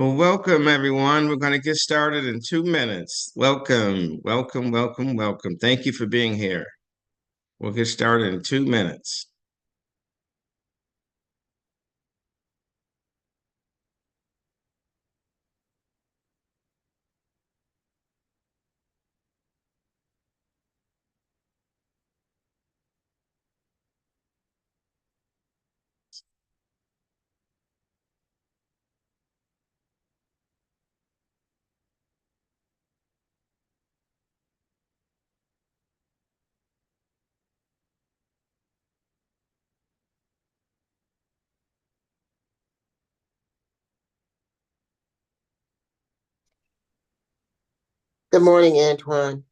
Well, welcome everyone. We're going to get started in 2 minutes. Welcome, welcome, welcome, welcome. Thank you for being here. We'll get started in 2 minutes. Good morning, Antoine.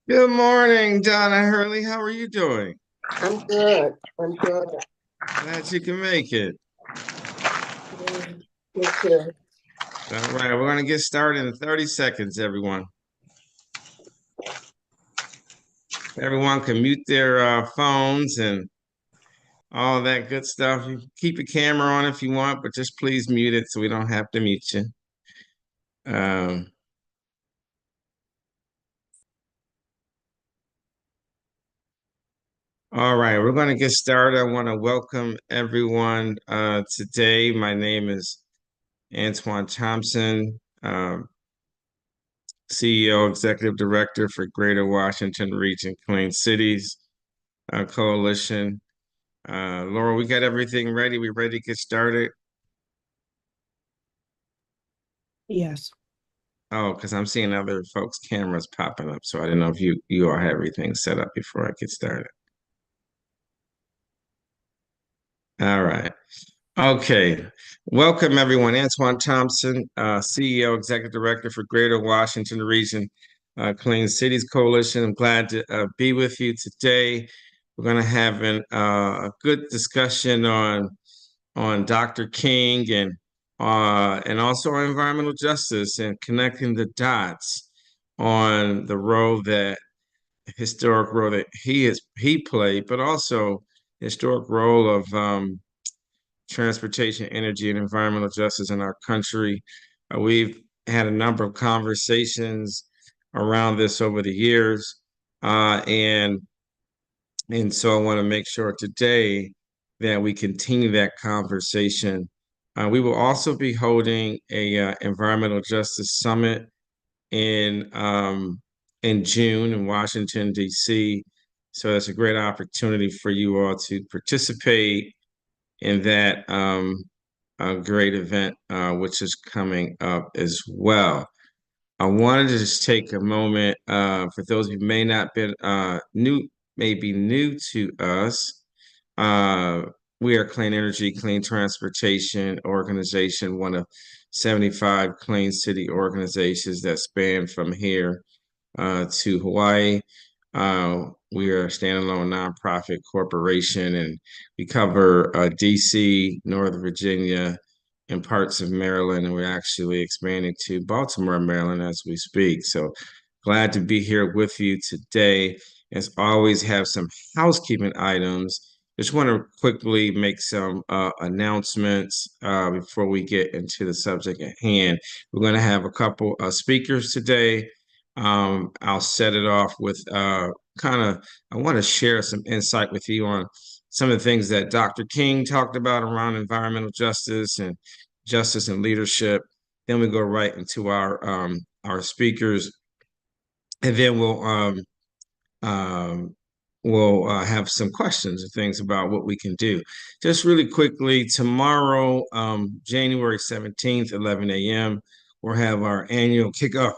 Good morning, Donna Hurley. How are you doing? I'm good. I'm good. Glad you can make it. Me too. All right, we're going to get started in 30 seconds, everyone. Everyone can mute their phones and all that good stuff. You can keep your camera on if you want, but just please mute it so we don't have to mute you. Um, All right, we're going to get started. I want to welcome everyone today. My name is Antoine Thompson, CEO, Executive Director for Greater Washington Region Clean Cities Coalition. Laura, we got everything ready. We ready to get started? Yes. Oh, because I'm seeing other folks' cameras popping up, so I didn't know if you all have everything set up before I get started. All right. Okay. Welcome, everyone. Antoine Thompson, CEO, Executive Director for Greater Washington Region Clean Cities Coalition. I'm glad to be with you today. We're going to have a good discussion on Dr. King and also on environmental justice and connecting the dots on the role that historic role that he played, but also historic role of transportation, energy, and environmental justice in our country. We've had a number of conversations around this over the years, and so I want to make sure today that we continue that conversation. We will also be holding a environmental justice summit in in June in Washington, D.C. So that's a great opportunity for you all to participate in that great event, which is coming up as well. I wanted to just take a moment for those who may not been may be new to us. Uh, we are Clean Energy, Clean Transportation Organization, one of 75 clean city organizations that span from here to Hawaii. We are a standalone nonprofit corporation, and we cover DC, Northern Virginia, and parts of Maryland, and we're actually expanding to Baltimore, Maryland as we speak. So glad to be here with you today. As always, have some housekeeping items. Just want to quickly make some announcements before we get into the subject at hand. We're going to have a couple of speakers today. I'll set it off with I want to share some insight with you on some of the things that Dr. King talked about around environmental justice and leadership. Then we go right into our speakers, and then we'll have some questions and things about what we can do. Just really quickly, tomorrow, January 17th, 11 a.m., we'll have our annual kickoff,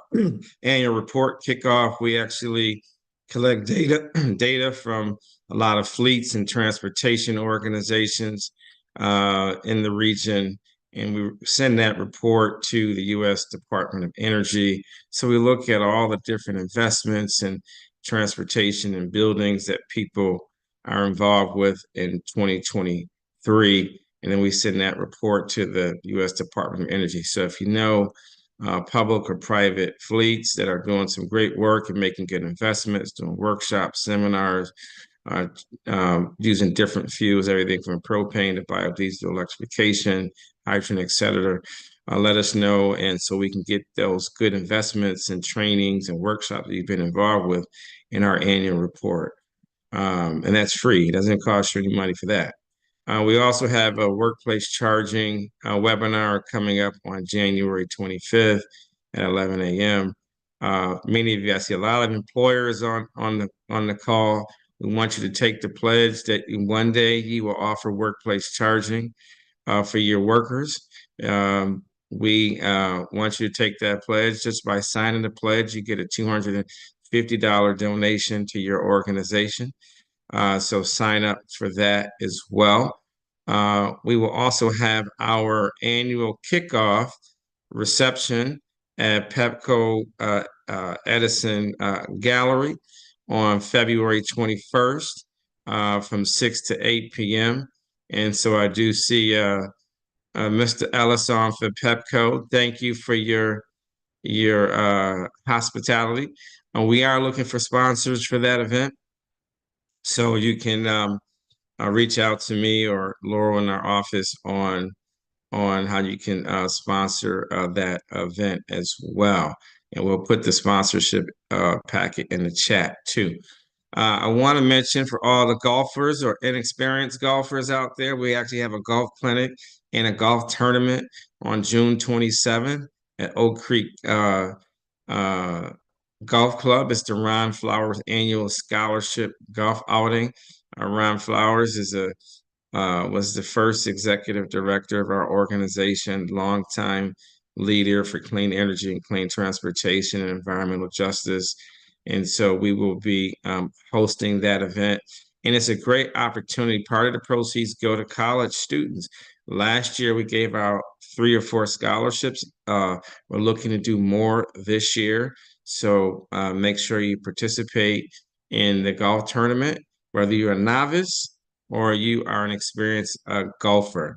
annual report kickoff. We actually collect data from a lot of fleets and transportation organizations in the region, and we send that report to the U.S. Department of Energy. So we look at all the different investments and transportation and buildings that people are involved with in 2023. And then we send that report to the U.S. Department of Energy. So if you know public or private fleets that are doing some great work and making good investments, doing workshops, seminars, using different fuels, everything from propane to biodiesel, electrification, hydrogen, et cetera. let us know, and so we can get those good investments and trainings and workshops that you've been involved with in our annual report. And that's free. It doesn't cost you any money for that. We also have a workplace charging webinar coming up on January 25th at 11 a.m. Many of you, I see a lot of employers on the call. We want you to take the pledge that one day you will offer workplace charging for your workers. We want you to take that pledge. Just by signing the pledge, you get a $250 donation to your organization. So sign up for that as well. We will also have our annual kickoff reception at Pepco Edison Gallery on February 21st from 6 to 8 p.m. And so I do see Mr. Ellis on for Pepco. Thank you for your hospitality. We are looking for sponsors for that event. So you can reach out to me or Laurel in our office on how you can sponsor that event as well. And we'll put the sponsorship packet in the chat too. I want to mention for all the golfers or inexperienced golfers out there, we actually have a golf clinic and a golf tournament on June 27th at Oak Creek Golf Club. It's the Ron Flowers annual scholarship golf outing. Ron Flowers is was the first executive director of our organization, longtime leader for clean energy and clean transportation and environmental justice. And so we will be hosting that event. And it's a great opportunity. Part of the proceeds go to college students. Last year, we gave out 3 or 4 scholarships. We're looking to do more this year. So make sure you participate in the golf tournament, whether you're a novice or you are an experienced golfer.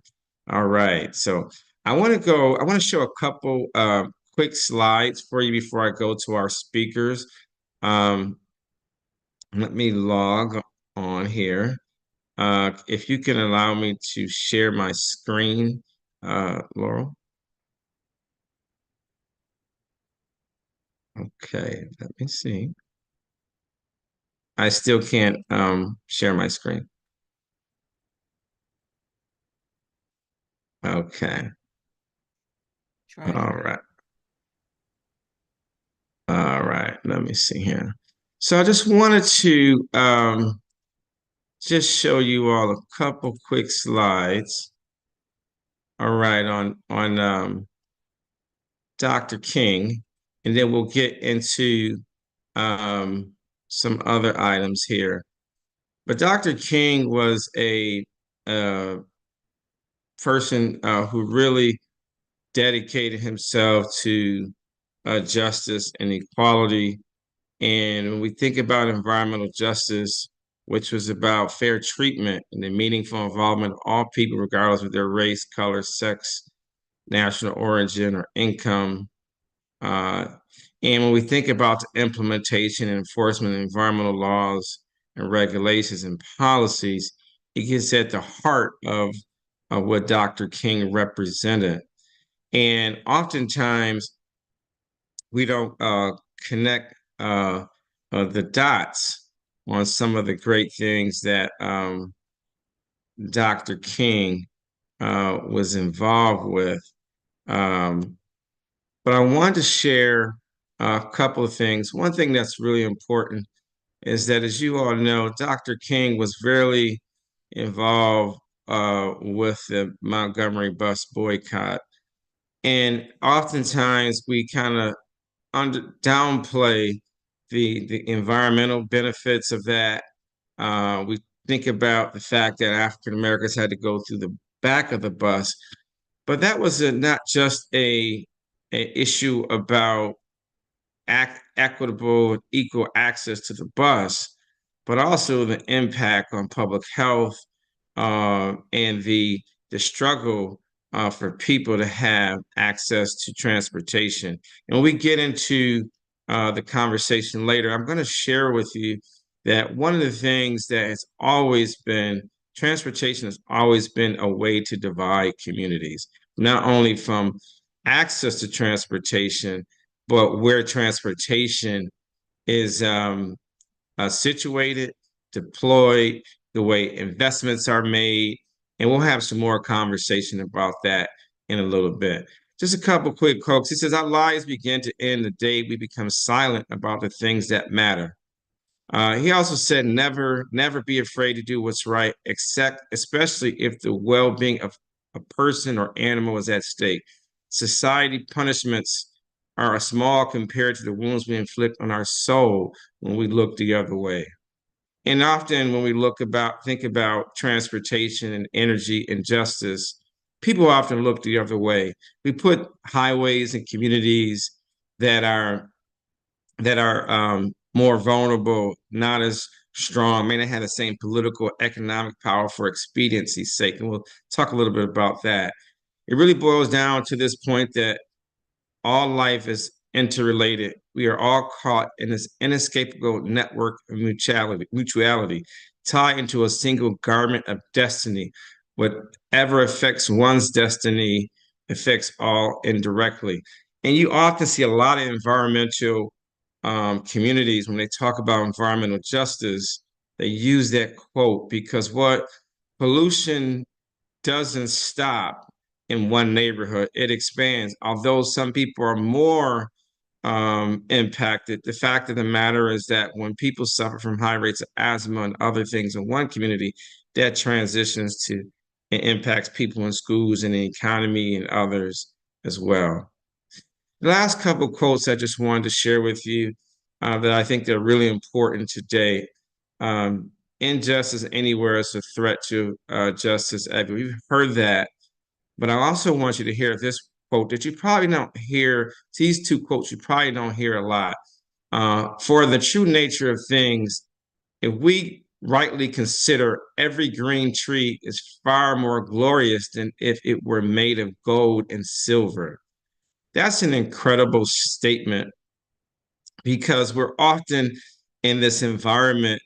All right. So I want to show a couple quick slides for you before I go to our speakers. Let me log on here. If you can allow me to share my screen, Laurel. Okay, let me see. I still can't share my screen. Okay. Try All right. All right. Let me see here. So I just wanted to just show you all a couple quick slides. All right, on Dr. King, and then we'll get into some other items here. But Dr. King was a person who really dedicated himself to justice and equality. And when we think about environmental justice, which was about fair treatment and the meaningful involvement of all people, regardless of their race, color, sex, national origin, or income. And when we think about the implementation and enforcement of environmental laws and regulations and policies, it gets at the heart of what Dr. King represented. And oftentimes, we don't connect the dots on some of the great things that Dr. King was involved with. But I wanted to share a couple of things. One thing that's really important is that, as you all know, Dr. King was very involved with the Montgomery bus boycott. And oftentimes we kind of downplay the environmental benefits of that. We think about the fact that African Americans had to go through the back of the bus, but that was not just a issue about equitable, equal access to the bus, but also the impact on public health and the struggle for people to have access to transportation. And when we get into the conversation later, I'm going to share with you that one of the things that has always been, transportation has always been a way to divide communities, not only from access to transportation, but where transportation is situated, deployed, the way investments are made, and we'll have some more conversation about that in a little bit. Just a couple quick quotes. He says, "Our lives begin to end the day we become silent about the things that matter." He also said, never be afraid to do what's right, except especially if the well-being of a person or animal is at stake. Society punishments are small compared to the wounds we inflict on our soul when we look the other way. And often when we think about transportation and energy and justice, people often look the other way. We put highways and communities that are more vulnerable, not as strong, may not have the same political, economic power for expediency's sake. And we'll talk a little bit about that. It really boils down to this point that all life is interrelated. We are all caught in this inescapable network of mutuality, tied into a single garment of destiny. Whatever affects one's destiny affects all indirectly. And you often see a lot of environmental communities, when they talk about environmental justice, they use that quote because what pollution doesn't stop in one neighborhood, it expands. Although some people are more impacted, the fact of the matter is that when people suffer from high rates of asthma and other things in one community, that transitions to and impacts people in schools and the economy and others as well. The last couple of quotes I just wanted to share with you that I think they're really important today. Injustice anywhere is a threat to justice everywhere. We've heard that, but I also want you to hear this quote that you probably don't hear. These two quotes you probably don't hear a lot. For the true nature of things, if we rightly consider every green tree is far more glorious than if it were made of gold and silver. That's an incredible statement because we're often in this environment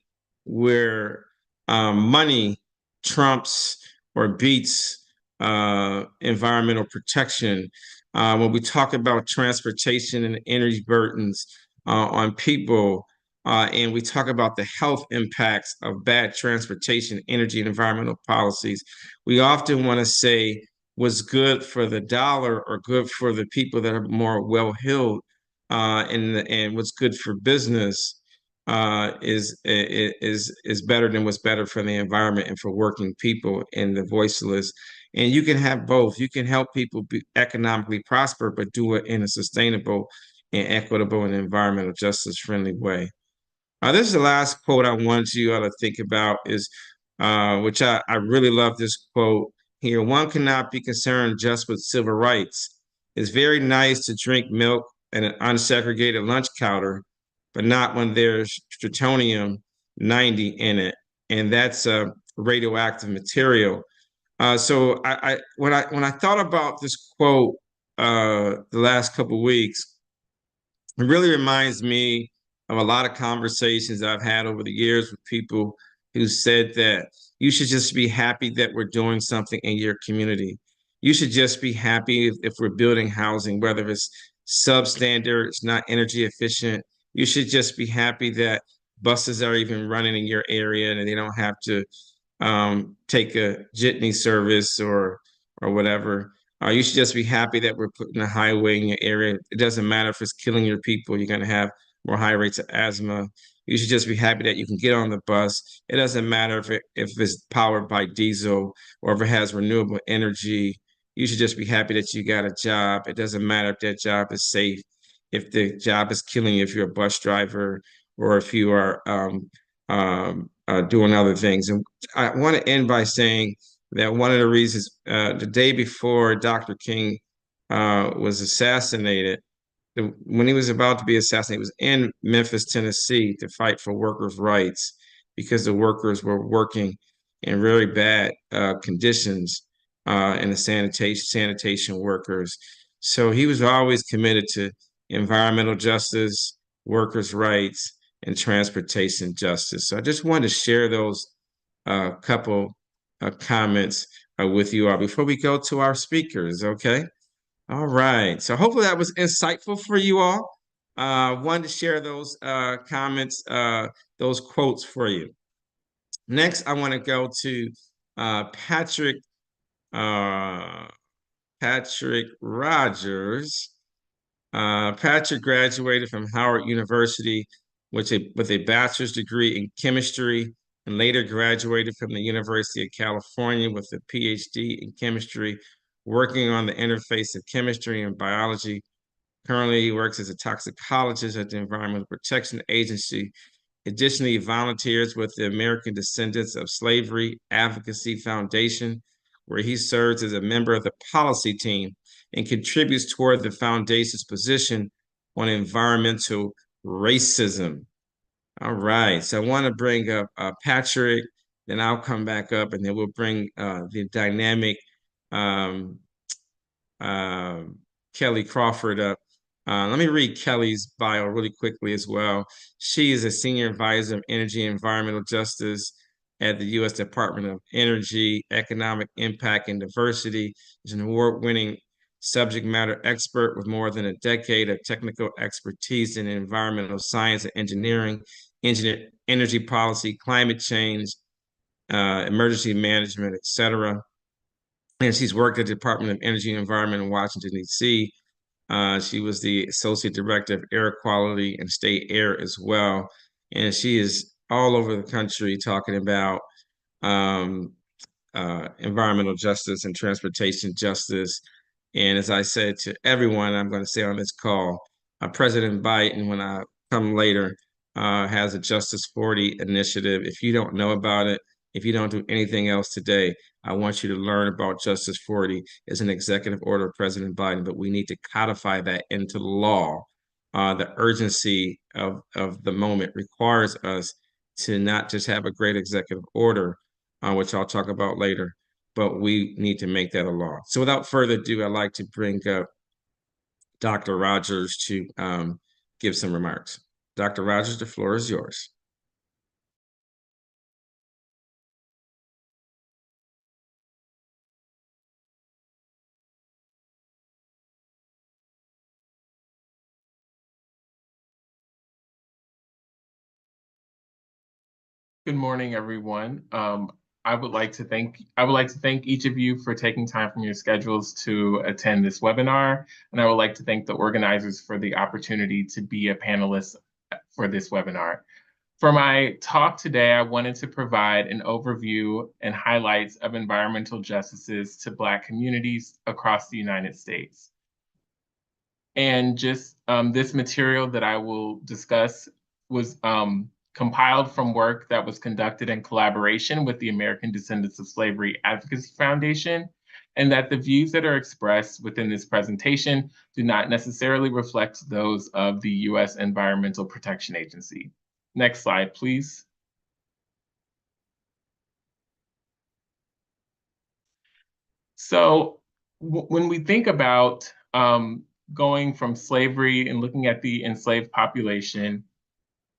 where money trumps or beats environmental protection. When we talk about transportation and energy burdens on people, and we talk about the health impacts of bad transportation, energy, and environmental policies, we often want to say what's good for the dollar or good for the people that are more well-heeled, and what's good for business is better than what's better for the environment and for working people and the voiceless. And you can have both. You can help people be economically prosper, but do it in a sustainable and equitable and environmental justice friendly way. This is the last quote I want you all to think about is, which I really love this quote here. "One cannot be concerned just with civil rights. It's very nice to drink milk and an unsegregated lunch counter, but not when there's plutonium-90 in it, and that's a radioactive material." So when I thought about this quote the last couple of weeks, it really reminds me of a lot of conversations I've had over the years with people who said that you should just be happy that we're doing something in your community. You should just be happy if we're building housing, whether it's substandard, it's not energy efficient. You should just be happy that buses are even running in your area and they don't have to take a jitney service or whatever. You should just be happy that we're putting a highway in your area. It doesn't matter if it's killing your people. You're going to have more high rates of asthma. You should just be happy that you can get on the bus. It doesn't matter if it's powered by diesel or if it has renewable energy. You should just be happy that you got a job. It doesn't matter if that job is safe, if the job is killing you, if you're a bus driver, or if you are doing other things. And I want to end by saying that one of the reasons the day before Dr. King was assassinated, when he was about to be assassinated, he was in Memphis, Tennessee to fight for workers' rights because the workers were working in very bad conditions and the sanitation workers. So he was always committed to environmental justice, workers' rights, and transportation justice. So I just wanted to share those couple comments with you all before we go to our speakers, okay? All right. So hopefully that was insightful for you all. Wanted to share those comments, those quotes for you. Next, I want to go to Patrick Patrick Rogers. Patrick graduated from Howard University with a bachelor's degree in chemistry and later graduated from the University of California with a PhD in chemistry, working on the interface of chemistry and biology. Currently, he works as a toxicologist at the Environmental Protection Agency. Additionally, he volunteers with the American Descendants of Slavery Advocacy Foundation, where he serves as a member of the policy team and contributes toward the foundation's position on environmental racism. All right, so I want to bring up Patrick, then I'll come back up, and then we'll bring the dynamic um, Kelly Crawford up. Let me read Kelly's bio really quickly as well. She is a senior advisor of energy and environmental justice at the U.S. Department of Energy, Economic Impact and Diversity. She's an award-winning subject matter expert with more than a decade of technical expertise in environmental science and engineering, energy policy, climate change, emergency management, etc. And she's worked at the Department of Energy and Environment in Washington, D.C. She was the Associate Director of Air Quality and State Air as well. And she is all over the country talking about environmental justice and transportation justice. And as I said to everyone, I'm going to say on this call, President Biden, when I come later, has a Justice 40 initiative. If you don't know about it, if you don't do anything else today, I want you to learn about Justice 40. It's an executive order of President Biden, but we need to codify that into law. The urgency of the moment requires us to not just have a great executive order, which I'll talk about later, but we need to make that a law. So without further ado, I'd like to bring up Dr. Rogers to give some remarks. Dr. Rogers, the floor is yours. Good morning, everyone. I would like to thank each of you for taking time from your schedules to attend this webinar, and I would like to thank the organizers for the opportunity to be a panelist for this webinar. For my talk today, I wanted to provide an overview and highlights of environmental justices to Black communities across the United States. And just this material that I will discuss was compiled from work that was conducted in collaboration with the American Descendants of Slavery Advocacy Foundation, and that the views that are expressed within this presentation do not necessarily reflect those of the U.S. Environmental Protection Agency. Next slide, please. So when we think about going from slavery and looking at the enslaved population,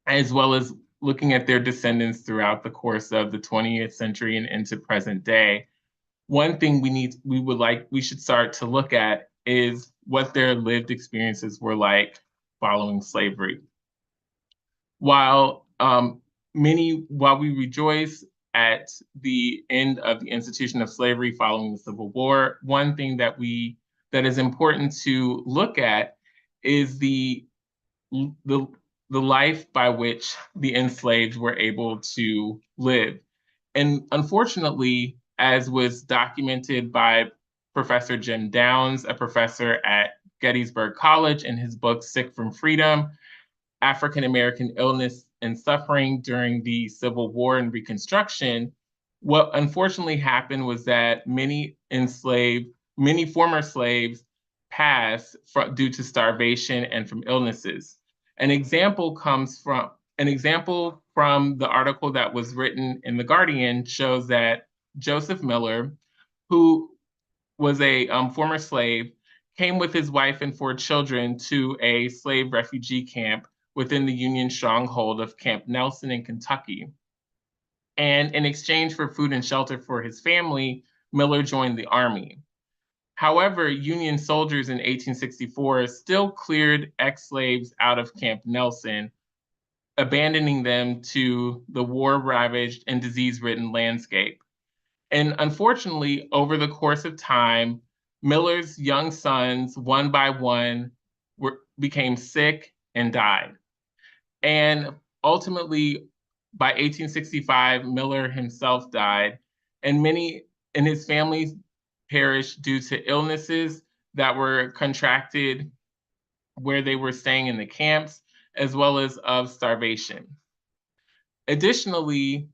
as well as looking at their descendants throughout the course of the 20th century and into present day, one thing we should start to look at is what their lived experiences were like following slavery. While we rejoice at the end of the institution of slavery following the Civil War, one thing that is important to look at is the life by which the enslaved were able to live. And unfortunately, as was documented by Professor Jim Downs, a professor at Gettysburg College, in his book, Sick from Freedom, African American Illness and Suffering During the Civil War and Reconstruction, what unfortunately happened was that many former slaves passed due to starvation and from illnesses. An example from the article that was written in The Guardian shows that Joseph Miller, who was a former slave, came with his wife and 4 children to a slave refugee camp within the Union stronghold of Camp Nelson in Kentucky. And in exchange for food and shelter for his family, Miller joined the Army. However, Union soldiers in 1864 still cleared ex-slaves out of Camp Nelson, abandoning them to the war-ravaged and disease-ridden landscape. And unfortunately, over the course of time, Miller's young sons, one by one, became sick and died. And ultimately, by 1865, Miller himself died, and many in his family perished due to illnesses that were contracted where they were staying in the camps, as well as of starvation. Additionally,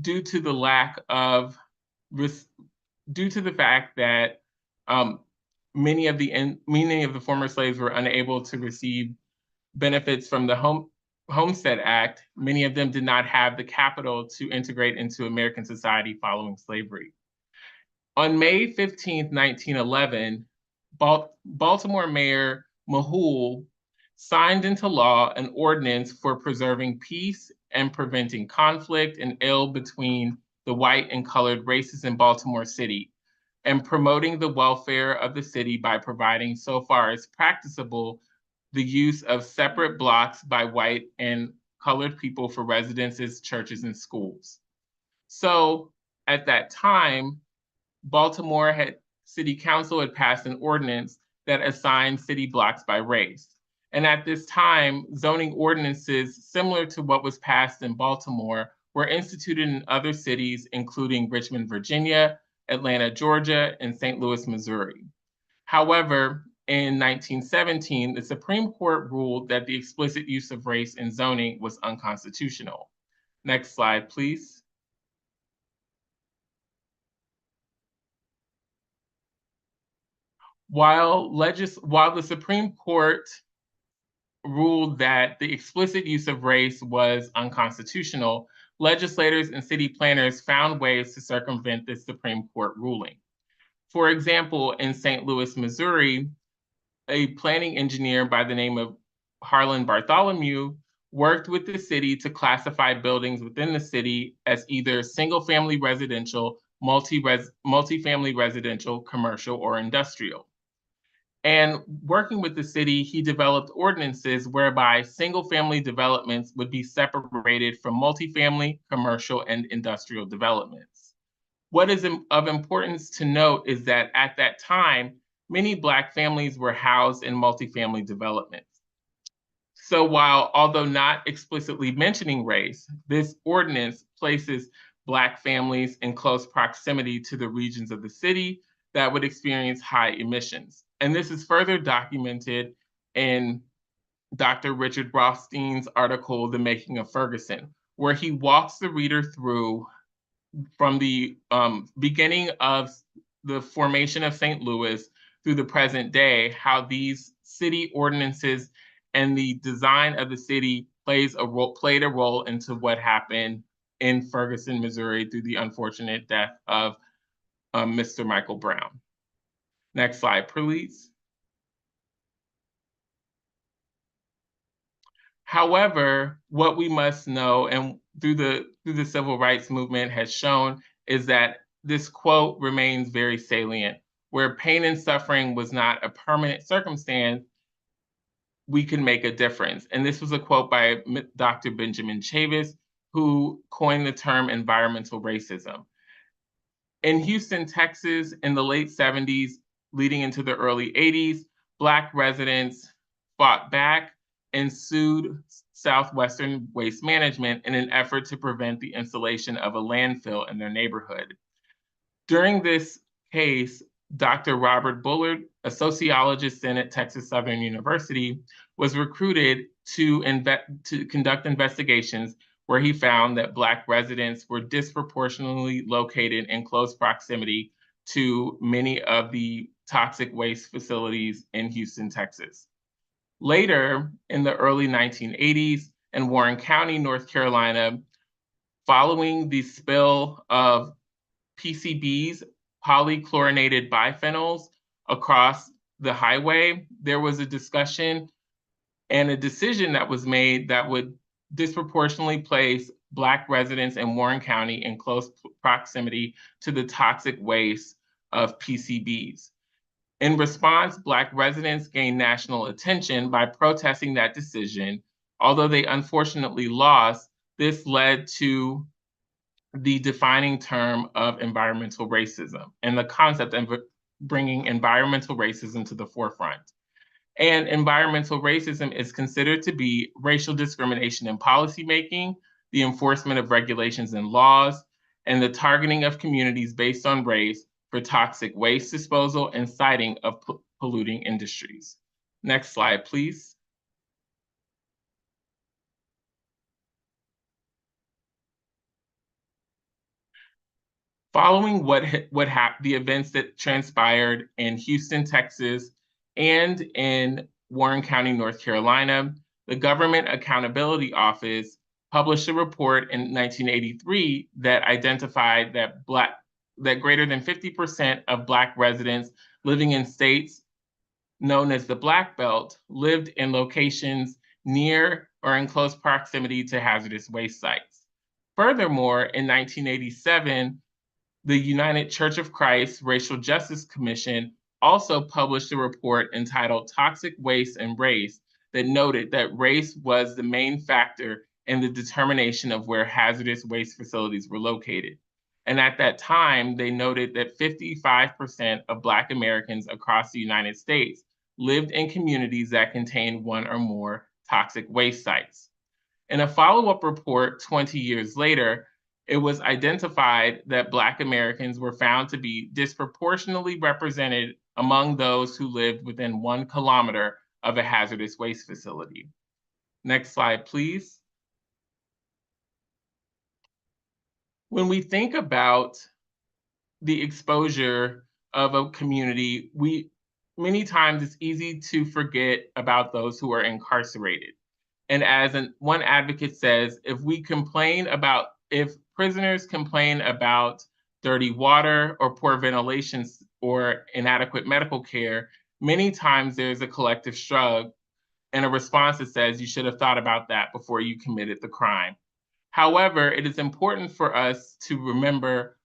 due to the fact that many of the former slaves were unable to receive benefits from the Homestead Act, many of them did not have the capital to integrate into American society following slavery. On May 15, 1911, Baltimore Mayor Mahool signed into law an ordinance for preserving peace and preventing conflict and ill between the white and colored races in Baltimore City, and promoting the welfare of the city by providing, so far as practicable, the use of separate blocks by white and colored people for residences, churches, and schools. So at that time, Baltimore City Council had passed an ordinance that assigned city blocks by race. And at this time, zoning ordinances similar to what was passed in Baltimore were instituted in other cities, including Richmond, Virginia, Atlanta, Georgia, and St. Louis, Missouri. However, in 1917, the Supreme Court ruled that the explicit use of race in zoning was unconstitutional. Next slide, please. While the Supreme Court ruled that the explicit use of race was unconstitutional, legislators and city planners found ways to circumvent this Supreme Court ruling. For example, in St. Louis, Missouri, a planning engineer by the name of Harlan Bartholomew worked with the city to classify buildings within the city as either single-family residential, multifamily residential, commercial, or industrial. And working with the city, he developed ordinances whereby single-family developments would be separated from multifamily, commercial, and industrial developments. What is of importance to note is that at that time, many Black families were housed in multifamily developments. So although not explicitly mentioning race, this ordinance places Black families in close proximity to the regions of the city that would experience high emissions. And this is further documented in Dr. Richard Rothstein's article, The Making of Ferguson, where he walks the reader through from the beginning of the formation of St. Louis through the present day, how these city ordinances and the design of the city played a role into what happened in Ferguson, Missouri, through the unfortunate death of Mr. Michael Brown. Next slide, please. However, what we must know, and through the civil rights movement has shown, is that this quote remains very salient. Where pain and suffering was not a permanent circumstance, we can make a difference. And this was a quote by Dr. Benjamin Chavis, who coined the term environmental racism. In Houston, Texas, in the late 70s, leading into the early 80s, Black residents fought back and sued Southwestern Waste Management in an effort to prevent the installation of a landfill in their neighborhood. During this case, Dr. Robert Bullard, a sociologist at Texas Southern University, was recruited to conduct investigations where he found that Black residents were disproportionately located in close proximity to many of the toxic waste facilities in Houston, Texas. Later, in the early 1980s, in Warren County, North Carolina, following the spill of PCBs, polychlorinated biphenyls, across the highway, there was a discussion and a decision that was made that would disproportionately place Black residents in Warren County in close proximity to the toxic waste of PCBs. In response, Black residents gained national attention by protesting that decision. Although they unfortunately lost, this led to the defining term of environmental racism and the concept of bringing environmental racism to the forefront. And environmental racism is considered to be racial discrimination in policymaking, the enforcement of regulations and laws, and the targeting of communities based on race for toxic waste disposal and siting of polluting industries. Next slide, please. Following the events that transpired in Houston, Texas, and in Warren County, North Carolina, the Government Accountability Office published a report in 1983 that identified that greater than 50% of Black residents living in states known as the Black Belt lived in locations near or in close proximity to hazardous waste sites. Furthermore, in 1987, the United Church of Christ Racial Justice Commission also published a report entitled Toxic Waste and Race that noted that race was the main factor in the determination of where hazardous waste facilities were located. And at that time, they noted that 55% of Black Americans across the United States lived in communities that contained one or more toxic waste sites. In a follow-up report 20 years later, it was identified that Black Americans were found to be disproportionately represented among those who lived within 1 kilometer of a hazardous waste facility. Next slide, please. When we think about the exposure of a community, many times it's easy to forget about those who are incarcerated. And as one advocate says, if prisoners complain about dirty water or poor ventilation or inadequate medical care, many times there's a collective shrug and a response that says you should have thought about that before you committed the crime. However, it is important for us to remember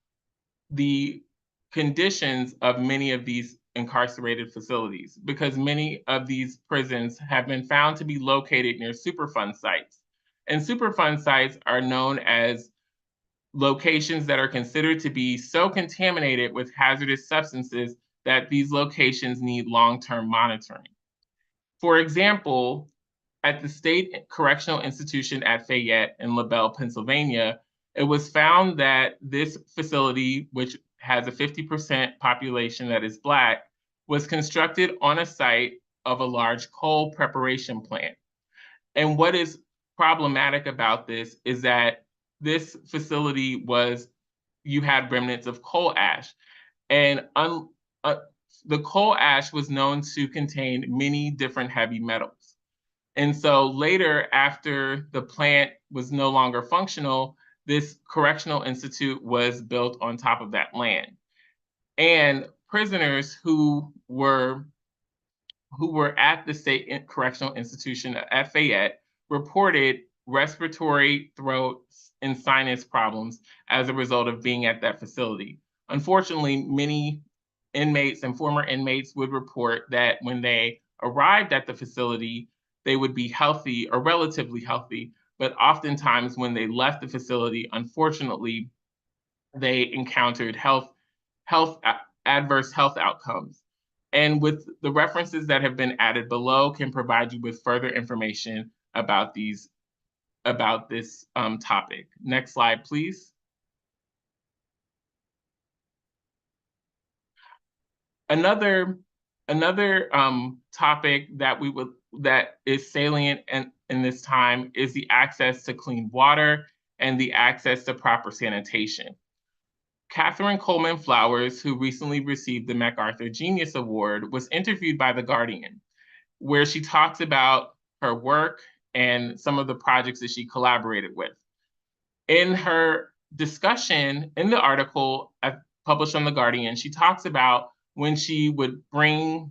the conditions of many of these incarcerated facilities, because many of these prisons have been found to be located near Superfund sites. And Superfund sites are known as locations that are considered to be so contaminated with hazardous substances that these locations need long-term monitoring. For example, at the State Correctional Institution at Fayette in LaBelle, Pennsylvania, it was found that this facility, which has a 50% population that is Black, was constructed on a site of a large coal preparation plant. And what is problematic about this is that this facility you had remnants of coal ash. And the coal ash was known to contain many different heavy metals. And so later, after the plant was no longer functional, this correctional institute was built on top of that land. And prisoners who were at the State Correctional Institution at Fayette reported respiratory, throat, and sinus problems as a result of being at that facility. Unfortunately, many inmates and former inmates would report that when they arrived at the facility, they would be healthy or relatively healthy, but oftentimes when they left the facility, unfortunately, they encountered adverse health outcomes. And with the references that have been added below can provide you with further information about this topic. Next slide, please. Another topic that is salient in this time is the access to clean water and the access to proper sanitation. Catherine Coleman Flowers, who recently received the MacArthur Genius Award, was interviewed by The Guardian, where she talks about her work and some of the projects that she collaborated with. In her discussion in the article published on The Guardian, she talks about when she would bring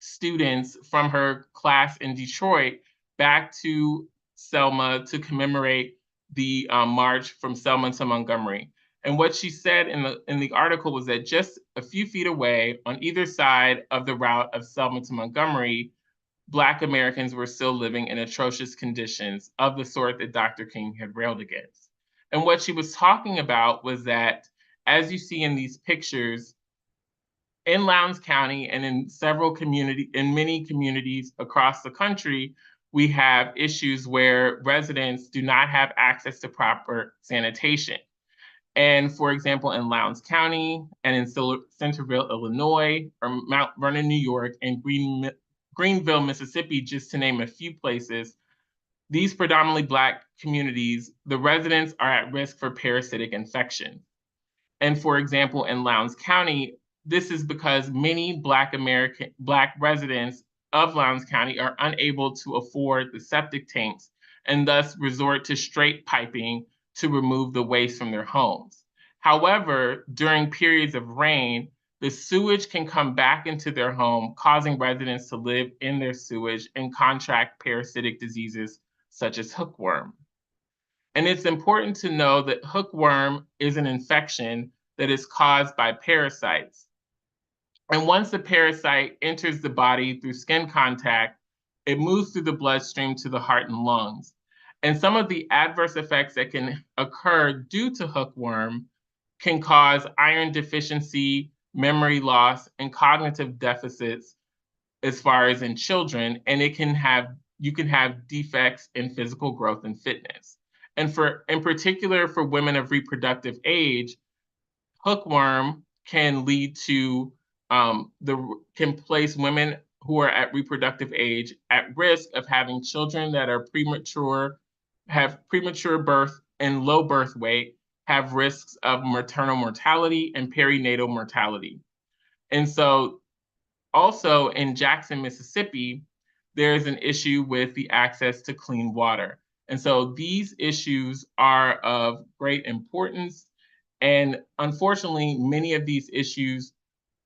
students from her class in Detroit back to Selma to commemorate the march from Selma to Montgomery. And what she said in the article was that just a few feet away on either side of the route of Selma to Montgomery, Black Americans were still living in atrocious conditions of the sort that Dr. King had railed against. And what she was talking about was that, as you see in these pictures, in Lowndes County and in many communities across the country, we have issues where residents do not have access to proper sanitation. And for example, in Lowndes County and in Centerville, Illinois, or Mount Vernon, New York, and Greenville, Mississippi, just to name a few places, these predominantly Black communities, the residents are at risk for parasitic infection. And for example, in Lowndes County, this is because many Black residents of Lowndes County are unable to afford the septic tanks and thus resort to straight piping to remove the waste from their homes. However, during periods of rain, the sewage can come back into their home, causing residents to live in their sewage and contract parasitic diseases such as hookworm. And it's important to know that hookworm is an infection that is caused by parasites. And once the parasite enters the body through skin contact, it moves through the bloodstream to the heart and lungs. And some of the adverse effects that can occur due to hookworm can cause iron deficiency, memory loss, and cognitive deficits as far as in children, and you can have defects in physical growth and fitness. And in particular for women of reproductive age, hookworm can lead to can place women who are at reproductive age at risk of having children that are premature, have premature birth and low birth weight, have risks of maternal mortality and perinatal mortality. And so also in Jackson, Mississippi, there's an issue with the access to clean water. And so these issues are of great importance. And unfortunately, many of these issues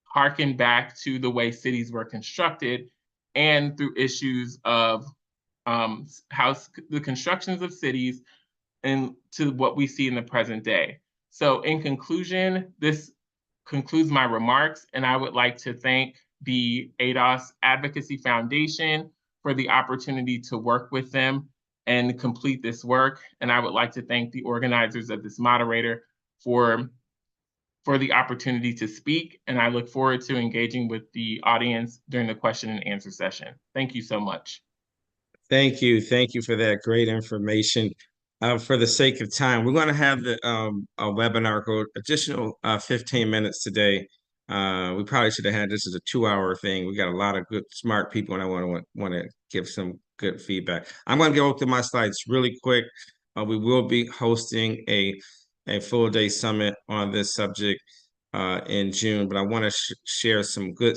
harken back to the way cities were constructed and through issues of how the constructions of cities and to what we see in the present day. So in conclusion, this concludes my remarks, and I would like to thank the ADOS Advocacy Foundation for the opportunity to work with them and complete this work. And I would like to thank the organizers of this moderator for the opportunity to speak. And I look forward to engaging with the audience during the question and answer session. Thank you so much. Thank you. Thank you for that great information. For the sake of time, we're going to have the a webinar go additional 15 minutes today. We probably should have had this as a 2-hour thing. We got a lot of good, smart people, and I want to give some good feedback. I'm going to go through my slides really quick. We will be hosting a full day summit on this subject in June, but I want to share some good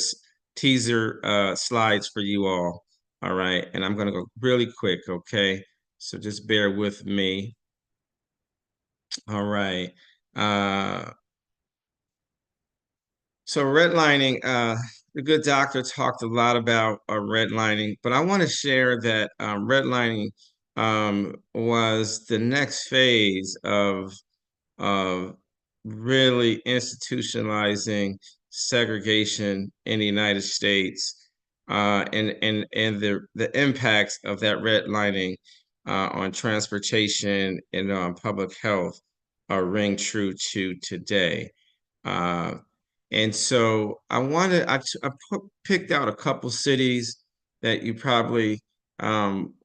teaser slides for you all. All right, and I'm going to go really quick, okay? So just bear with me. All right. So redlining, the good doctor talked a lot about redlining, but I want to share that redlining was the next phase of really institutionalizing segregation in the United States. And the impacts of that redlining on transportation and on public health ring true to today. And so I picked out a couple cities that you probably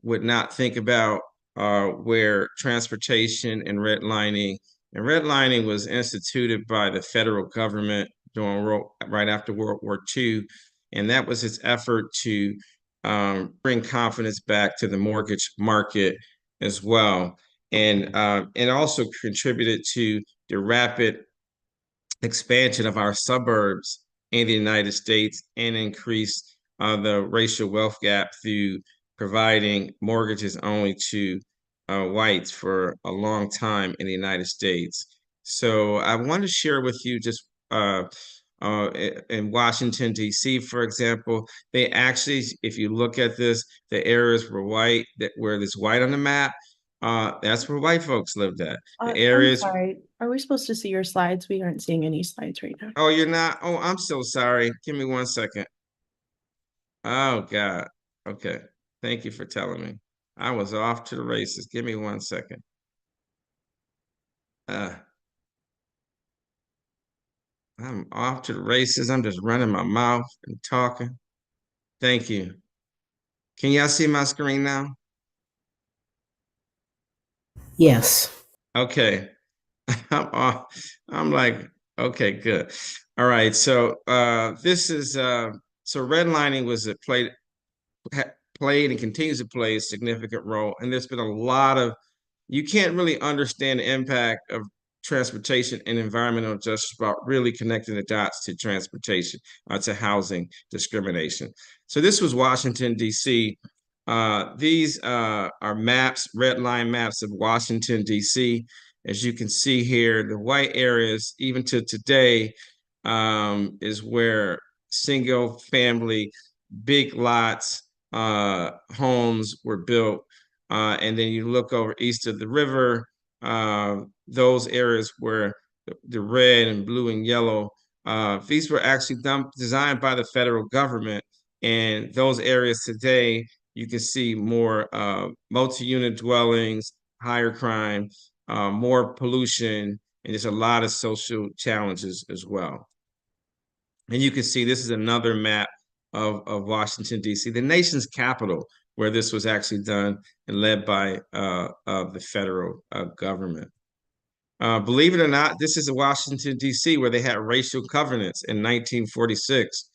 would not think about where transportation and redlining was instituted by the federal government right after World War II. And that was its effort to bring confidence back to the mortgage market as well. And it also contributed to the rapid expansion of our suburbs in the United States and increased the racial wealth gap through providing mortgages only to whites for a long time in the United States. So I want to share with you just in Washington, D.C., for example, they actually, if you look at this, the areas where there's white on the map, That's where white folks lived at. The I'm areas. sorry. Are we supposed to see your slides? We aren't seeing any slides right now. Oh, you're not? Oh, I'm so sorry. Give me 1 second. Oh, God. Okay. Thank you for telling me. I was off to the races. Give me 1 second. I'm off to the races. I'm just running my mouth and talking. Thank you. Can y'all see my screen now? Yes. Okay. I'm off. I'm like, okay, good. All right. So this is so redlining was played and continues to play a significant role. And there's been a lot of, you can't really understand the impact of transportation and environmental justice without really connecting the dots to transportation, to housing discrimination. So this was Washington, D.C. These are maps, red line maps of Washington, D.C. As you can see here, the white areas, even to today, is where single family, big lots, homes were built. And then you look over east of the river, those areas where the red and blue and yellow, these were actually designed by the federal government. And those areas today, you can see more multi-unit dwellings, higher crime, more pollution, and there's a lot of social challenges as well. And you can see this is another map of Washington, D.C., the nation's capital, where this was actually done and led by the federal government. Believe it or not, this is Washington, D.C., where they had racial covenants in 1946.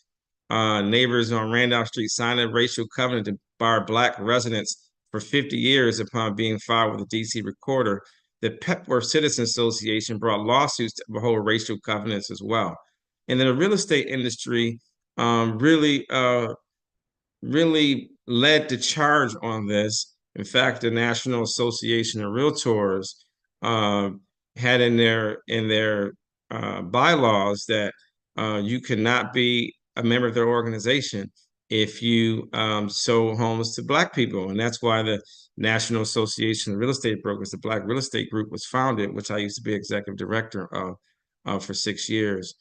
Neighbors on Randolph Street signed a racial covenant to bar Black residents for 50 years upon being filed with the D.C. recorder. The Petworth Citizen Association brought lawsuits to uphold racial covenants as well. And then the real estate industry really led the charge on this. In fact, the National Association of Realtors had in their bylaws that you cannot be a member of their organization if you sold homes to Black people. And that's why the National Association of Real Estate Brokers, the Black Real Estate Group, was founded, which I used to be executive director of for 6 years.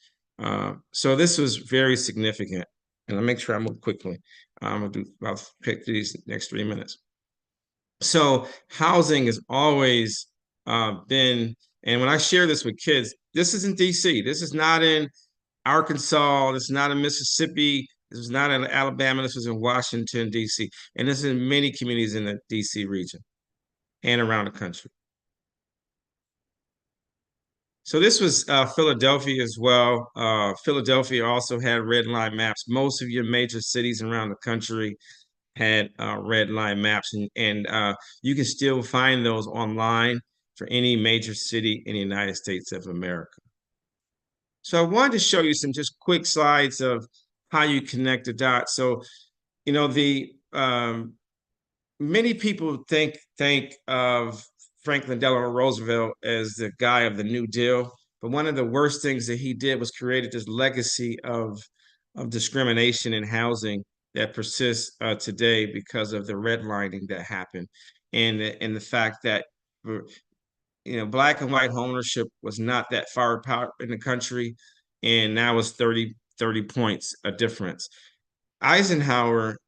So this was very significant. And I'll make sure I move quickly. I'll pick these next 3 minutes. So housing has always been, and when I share this with kids, this is in DC. This is not in Arkansas. This is not in Mississippi. This is not in Alabama. This is in Washington, D.C. And this is in many communities in the D.C. region and around the country. So this was Philadelphia as well. Philadelphia also had red line maps. Most of your major cities around the country had red line maps, and you can still find those online for any major city in the United States of America. So I wanted to show you some just quick slides of how you connect the dots. So, you know, many people think of Franklin Delano Roosevelt as the guy of the New Deal, but one of the worst things that he did was created this legacy of discrimination in housing that persists today because of the redlining that happened, and the fact that Black and white homeownership was not that far apart in the country, and now it's 30 points a difference. Eisenhower,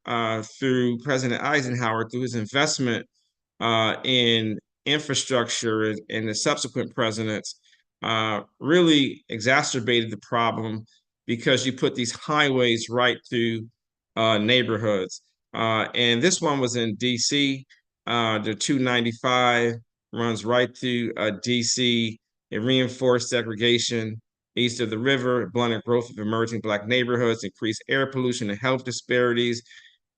through President Eisenhower, through his investment in infrastructure and the subsequent presidents, really exacerbated the problem because you put these highways right through neighborhoods. And this one was in DC. The 295 runs right through DC. It reinforced segregation east of the river, blunted growth of emerging Black neighborhoods, increased air pollution and health disparities.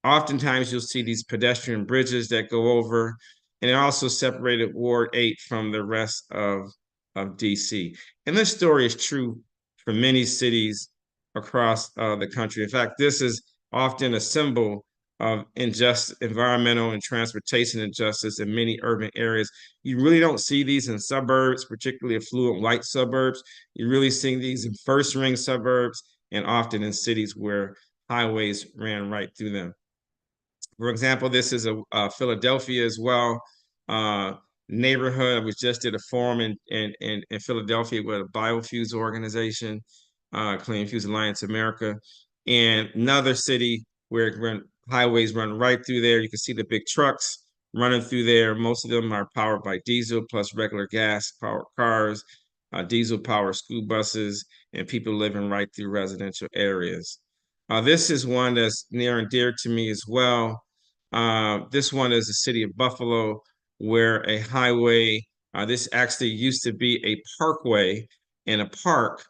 Oftentimes, you'll see these pedestrian bridges that go over, and it also separated Ward 8 from the rest of DC. And this story is true for many cities across the country. In fact, this is often a symbol of environmental and transportation injustice in many urban areas. You really don't see these in suburbs, particularly affluent white suburbs. You're really seeing these in first ring suburbs and often in cities where highways ran right through them. For example, this is Philadelphia as well. neighborhood. We just did a forum in Philadelphia with a biofuels organization, Clean Fuels Alliance America, and another city where highways run right through there. You can see the big trucks running through there. Most of them are powered by diesel plus regular gas powered cars, diesel powered school buses, and people living right through residential areas. This is one that's near and dear to me as well. This one is the city of Buffalo, where a highway, this actually used to be a parkway in a park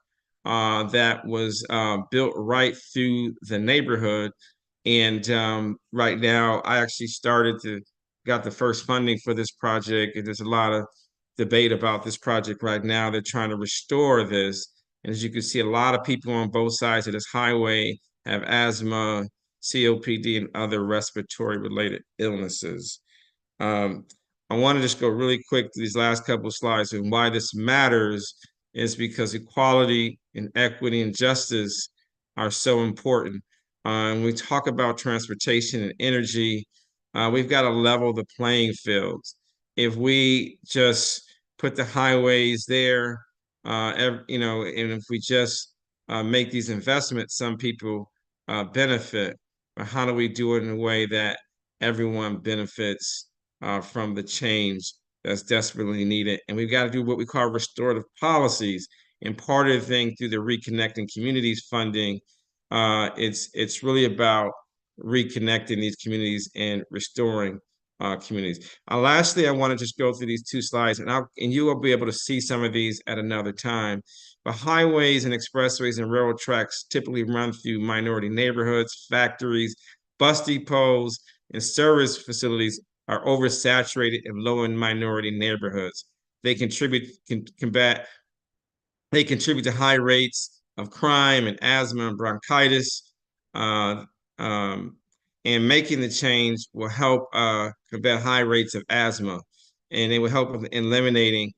that was built right through the neighborhood. And right now, I actually got the first funding for this project. And there's a lot of debate about this project right now. They're trying to restore this. And as you can see, a lot of people on both sides of this highway have asthma, COPD, and other respiratory related illnesses. I want to just go really quick to these last couple of slides, and why this matters is because equality and equity and justice are so important. When we talk about transportation and energy, we've got to level the playing fields. If we just put the highways there, and if we just make these investments, some people benefit. But how do we do it in a way that everyone benefits from the change that's desperately needed? And we've got to do what we call restorative policies. And part of the thing through the Reconnecting Communities funding, it's really about reconnecting these communities and restoring communities. Lastly, I want to just go through these two slides, and you will be able to see some of these at another time. But highways and expressways and railroad tracks typically run through minority neighborhoods, factories, bus depots, and service facilities are oversaturated in low and minority neighborhoods. They contribute to high rates of crime and asthma and bronchitis. And making the change will help combat high rates of asthma, and it will help in eliminating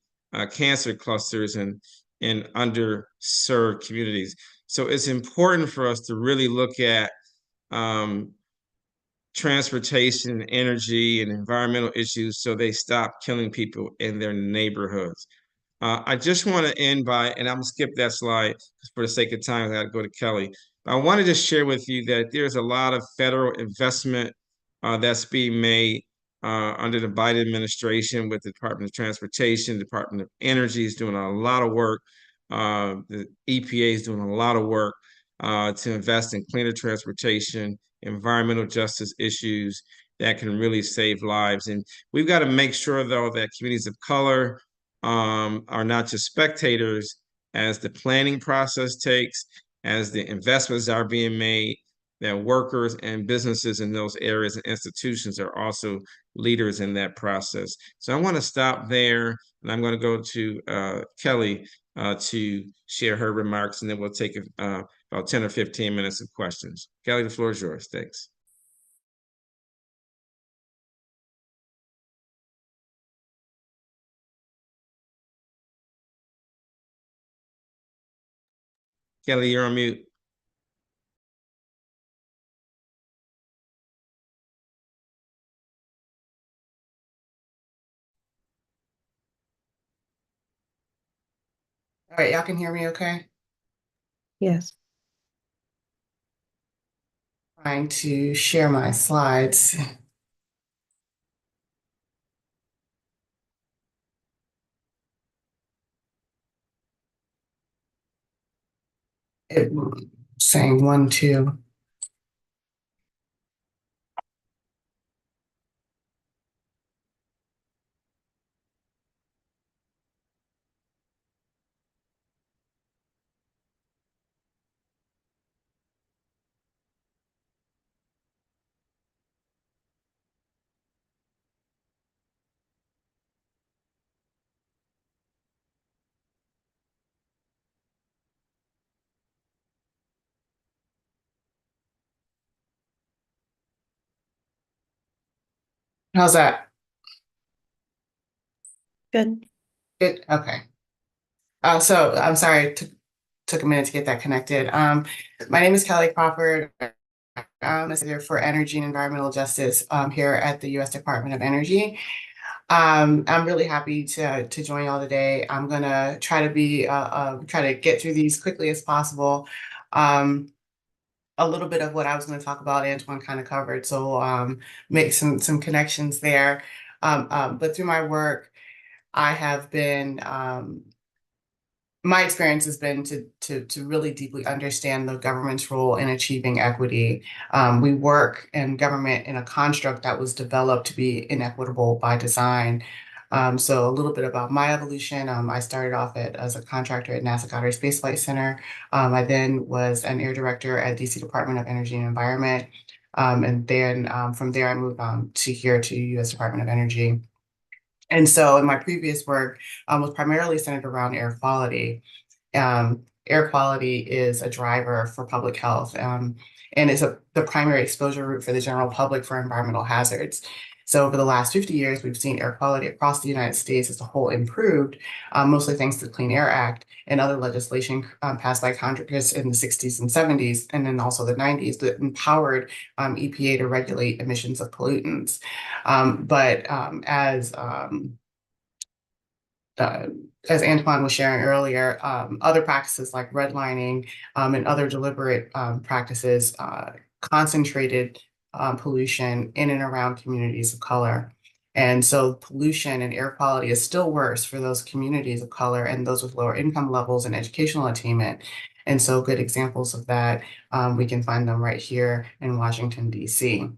cancer clusters in underserved communities. So it's important for us to really look at transportation, energy, and environmental issues so they stop killing people in their neighborhoods. I just want to end by, and I'm gonna skip that slide for the sake of time. I got to go to Kelly. I want to just share with you that there's a lot of federal investment that's being made under the Biden administration with the Department of Transportation, Department of Energy is doing a lot of work. The EPA is doing a lot of work to invest in cleaner transportation, environmental justice issues that can really save lives. And we've got to make sure, though, that communities of color are not just spectators as the planning process takes, as the investments are being made, that workers and businesses in those areas and institutions are also leaders in that process. So I want to stop there, and I'm going to go to Kelly to share her remarks, and then we'll take about 10 or 15 minutes of questions. Kelly, the floor is yours. Thanks. Kelly, you're on mute. All right, y'all can hear me okay? Yes. Trying to share my slides. It saying 1, 2. How's that? Good. Good. Okay. So I'm sorry, it took a minute to get that connected. My name is Kelly Crawford. I'm a Center for Energy and Environmental Justice here at the U.S. Department of Energy. I'm really happy to join y'all today. I'm gonna try to get through these quickly as possible. A little bit of what I was going to talk about, Antoine kind of covered, so make some connections there. But through my work, I have been my experience has been to really deeply understand the government's role in achieving equity. We work in government in a construct that was developed to be inequitable by design. So a little bit about my evolution. I started off as a contractor at NASA Goddard Space Flight Center. I then was an air director at DC Department of Energy and Environment. And then from there, I moved on to US Department of Energy. And so in my previous work was primarily centered around air quality. Air quality is a driver for public health, and is the primary exposure route for the general public for environmental hazards. So over the last 50 years, we've seen air quality across the United States as a whole improved, mostly thanks to the Clean Air Act and other legislation passed by Congress in the 60s and 70s, and then also the 90s that empowered EPA to regulate emissions of pollutants. But as Antoine was sharing earlier, other practices like redlining and other deliberate practices concentrated pollution in and around communities of color. And so pollution and air quality is still worse for those communities of color and those with lower income levels and educational attainment. And so good examples of that, we can find them right here in Washington, D.C.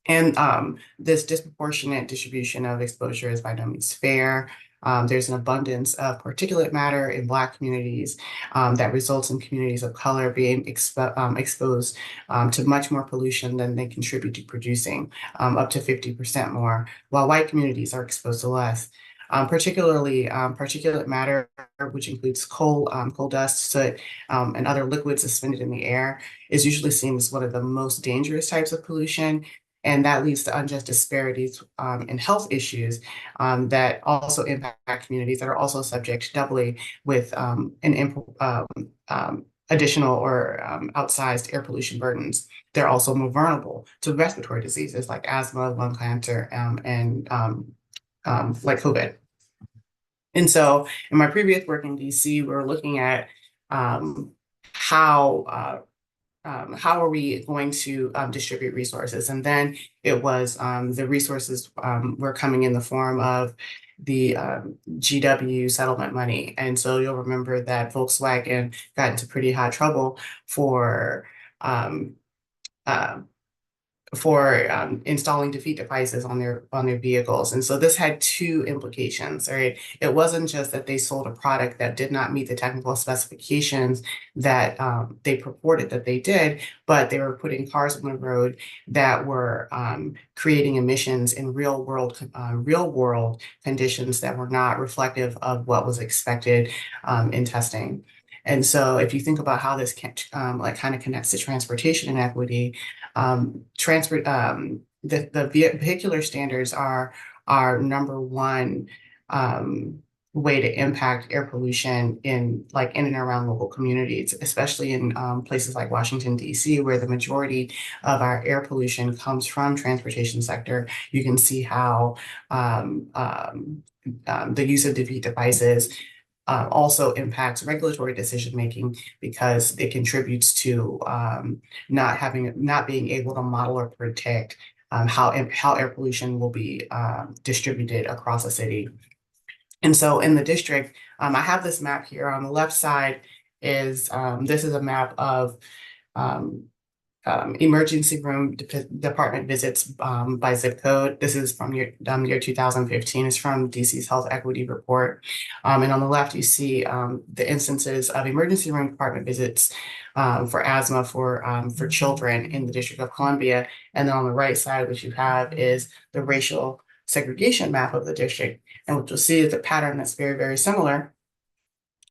And this disproportionate distribution of exposure is by no means fair. There's an abundance of particulate matter in Black communities that results in communities of color being exposed to much more pollution than they contribute to producing, up to 50% more, while white communities are exposed to less. Particularly particulate matter, which includes coal dust, soot, and other liquids suspended in the air, is usually seen as one of the most dangerous types of pollution. And that leads to unjust disparities in health issues that also impact communities that are also subject doubly with additional or outsized air pollution burdens. They're also more vulnerable to respiratory diseases like asthma, lung cancer, and like COVID. And so in my previous work in DC, we were looking at how are we going to distribute resources? And then it was the resources were coming in the form of the GW settlement money. And so you'll remember that Volkswagen got into pretty hot trouble for installing defeat devices on their vehicles. And so this had two implications, right? It wasn't just that they sold a product that did not meet the technical specifications that they purported that they did, but they were putting cars on the road that were creating emissions in real world conditions that were not reflective of what was expected in testing. And so if you think about how this kind of connects to transportation inequity, the vehicular standards are our number one way to impact air pollution in and around local communities, especially in places like Washington, D.C., where the majority of our air pollution comes from transportation sector. You can see how the use of defeat devices also impacts regulatory decision making because it contributes to not being able to model or predict how air pollution will be distributed across a city. And so in the district, I have this map here. On the left side is this is a map of emergency room department visits by zip code. This is from year 2015. It's from DC's Health Equity Report. And on the left, you see the instances of emergency room department visits for asthma for children in the District of Columbia. And then on the right side, what you have is the racial segregation map of the district. And what you'll see is a pattern that's very, very similar,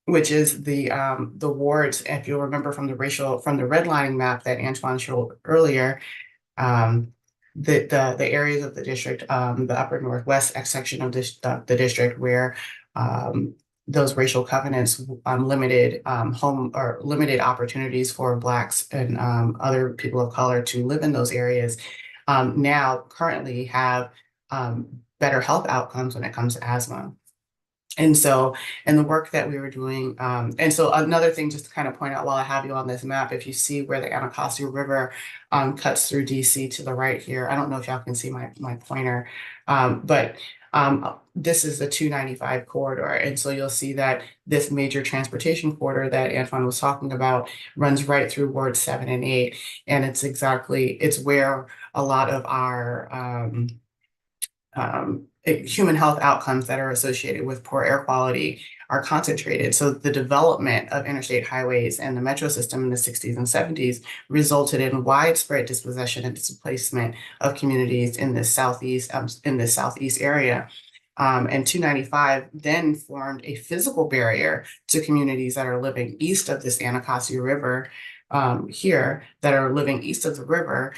which is the wards. If you'll remember from the redlining map that Antoine showed earlier, the areas of the district, the upper northwest section of the district where those racial covenants limited limited opportunities for Blacks and other people of color to live in those areas, now currently have better health outcomes when it comes to asthma. And so, in the work that we were doing, and so another thing, just to kind of point out while I have you on this map, if you see where the Anacostia River cuts through DC to the right here, I don't know if y'all can see my pointer, but this is the 295 corridor. And so you'll see that this major transportation corridor that Antoine was talking about runs right through Ward 7 and 8. And it's where a lot of our human health outcomes that are associated with poor air quality are concentrated. So the development of interstate highways and the metro system in the 60s and 70s resulted in widespread dispossession and displacement of communities in the southeast area. And 295 then formed a physical barrier to communities that are living east of this Anacostia River here that are living east of the river.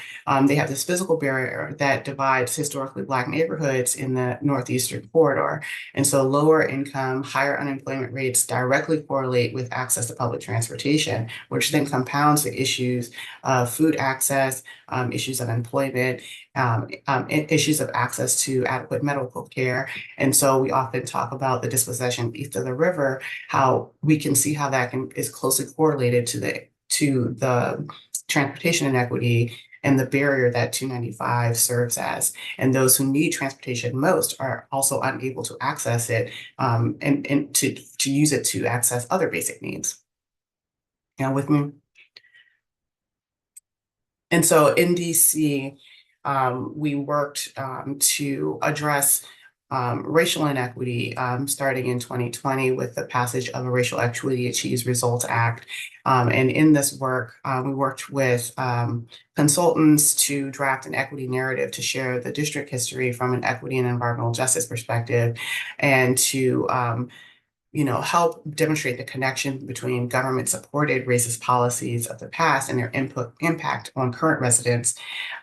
They have this physical barrier that divides historically Black neighborhoods in the northeastern corridor. And so lower income, higher unemployment rates directly correlate with access to public transportation, which then compounds the issues of food access, issues of employment, issues of access to adequate medical care. And so we often talk about the dispossession east of the river, how we can see how that is closely correlated to the transportation inequity and the barrier that 295 serves as. And those who need transportation most are also unable to access it and to use it to access other basic needs. You with me? And so in DC, we worked to address racial inequity starting in 2020 with the passage of a Racial Equity Achieves Results Act. And in this work, we worked with consultants to draft an equity narrative to share the district history from an equity and environmental justice perspective, and to help demonstrate the connection between government-supported racist policies of the past and their impact on current residents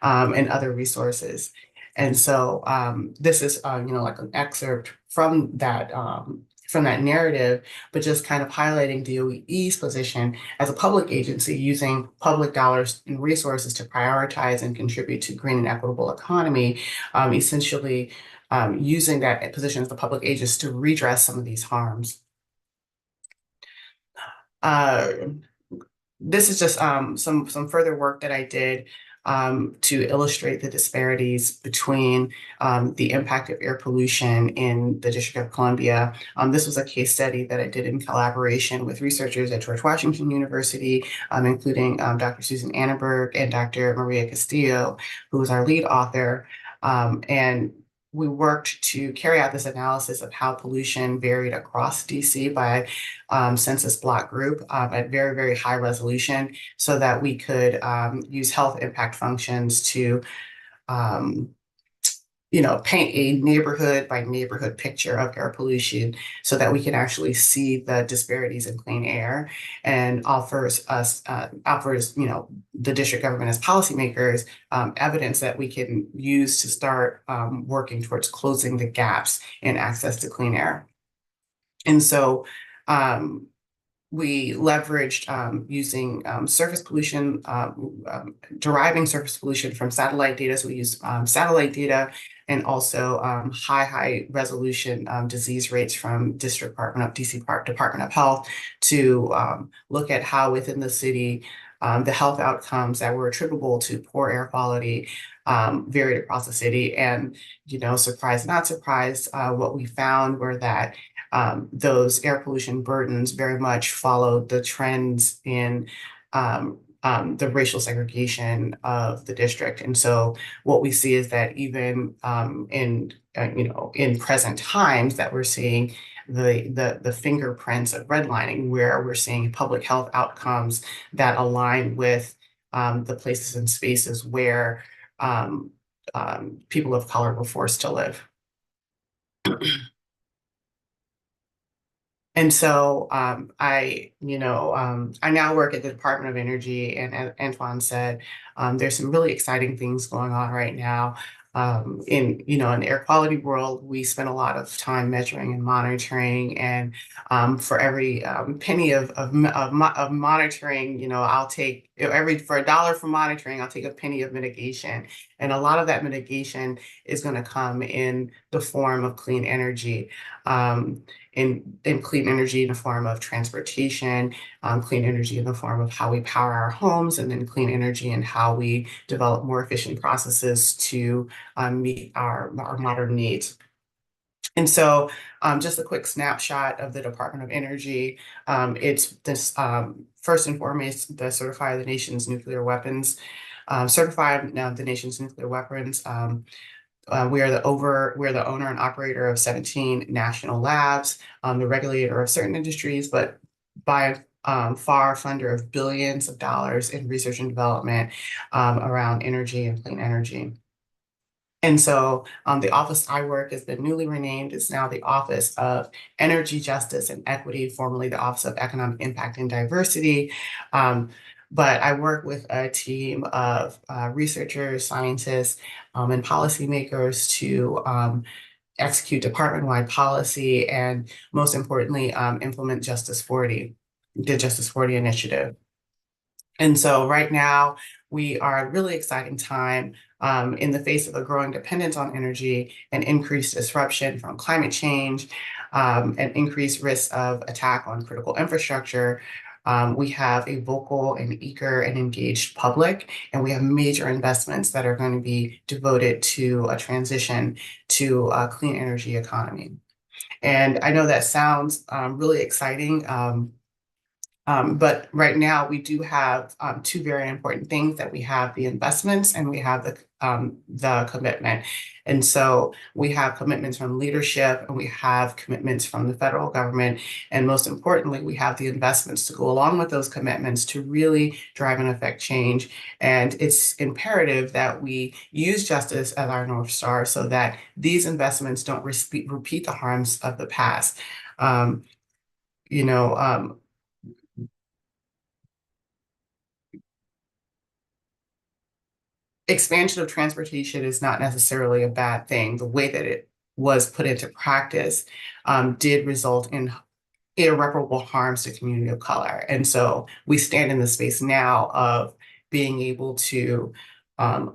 and other resources. And so this is, like an excerpt from that narrative, but just kind of highlighting DOE's position as a public agency using public dollars and resources to prioritize and contribute to green and equitable economy, essentially using that position as the public agency to redress some of these harms. This is just some further work that I did to illustrate the disparities between the impact of air pollution in the District of Columbia. This was a case study that I did in collaboration with researchers at George Washington University, including Dr. Susan Annenberg and Dr. Maria Castillo, who was our lead author. And we worked to carry out this analysis of how pollution varied across DC by census block group at very, very high resolution, so that we could use health impact functions to paint a neighborhood by neighborhood picture of air pollution so that we can actually see the disparities in clean air, and offers the district government as policymakers evidence that we can use to start working towards closing the gaps in access to clean air. And so we leveraged using surface pollution, deriving surface pollution from satellite data. So we used satellite data, and also high resolution disease rates from DC Department of Health to look at how within the city the health outcomes that were attributable to poor air quality varied across the city. And surprise, not surprised, what we found were that those air pollution burdens very much followed the trends in the racial segregation of the district. And so what we see is that even in present times, that we're seeing the fingerprints of redlining, where we're seeing public health outcomes that align with the places and spaces where people of color were forced to live. And so I now work at the Department of Energy, and as Antoine said, there's some really exciting things going on right now. In the air quality world, we spend a lot of time measuring and monitoring, and for every penny of monitoring, I'll take for $1 for monitoring, I'll take a penny of mitigation. And a lot of that mitigation is going to come in the form of clean energy, in clean energy in the form of transportation, clean energy in the form of how we power our homes, and then clean energy and how we develop more efficient processes to meet our modern needs. And so just a quick snapshot of the Department of Energy. It's this first and foremost, the certify the nation's nuclear weapons, certified now the nation's nuclear weapons. We're the owner and operator of 17 national labs, the regulator of certain industries, but by far funder of billions of dollars in research and development around energy and clean energy. And so the office I work has been newly renamed. It's now the Office of Energy, Justice, and Equity, formerly the Office of Economic Impact and Diversity. But I work with a team of researchers, scientists, and policymakers to execute department-wide policy and, most importantly, implement the Justice 40 initiative. And so right now, we are at a really exciting time in the face of a growing dependence on energy and increased disruption from climate change and increased risk of attack on critical infrastructure. We have a vocal and eager and engaged public, and we have major investments that are going to be devoted to a transition to a clean energy economy. And I know that sounds really exciting. But right now we do have two very important things: that we have the investments and we have the commitment. And so we have commitments from leadership and we have commitments from the federal government. And most importantly, we have the investments to go along with those commitments to really drive and affect change. And it's imperative that we use justice as our North Star so that these investments don't repeat the harms of the past. Expansion of transportation is not necessarily a bad thing. The way that it was put into practice did result in irreparable harms to community of color. And so we stand in the space now of being able to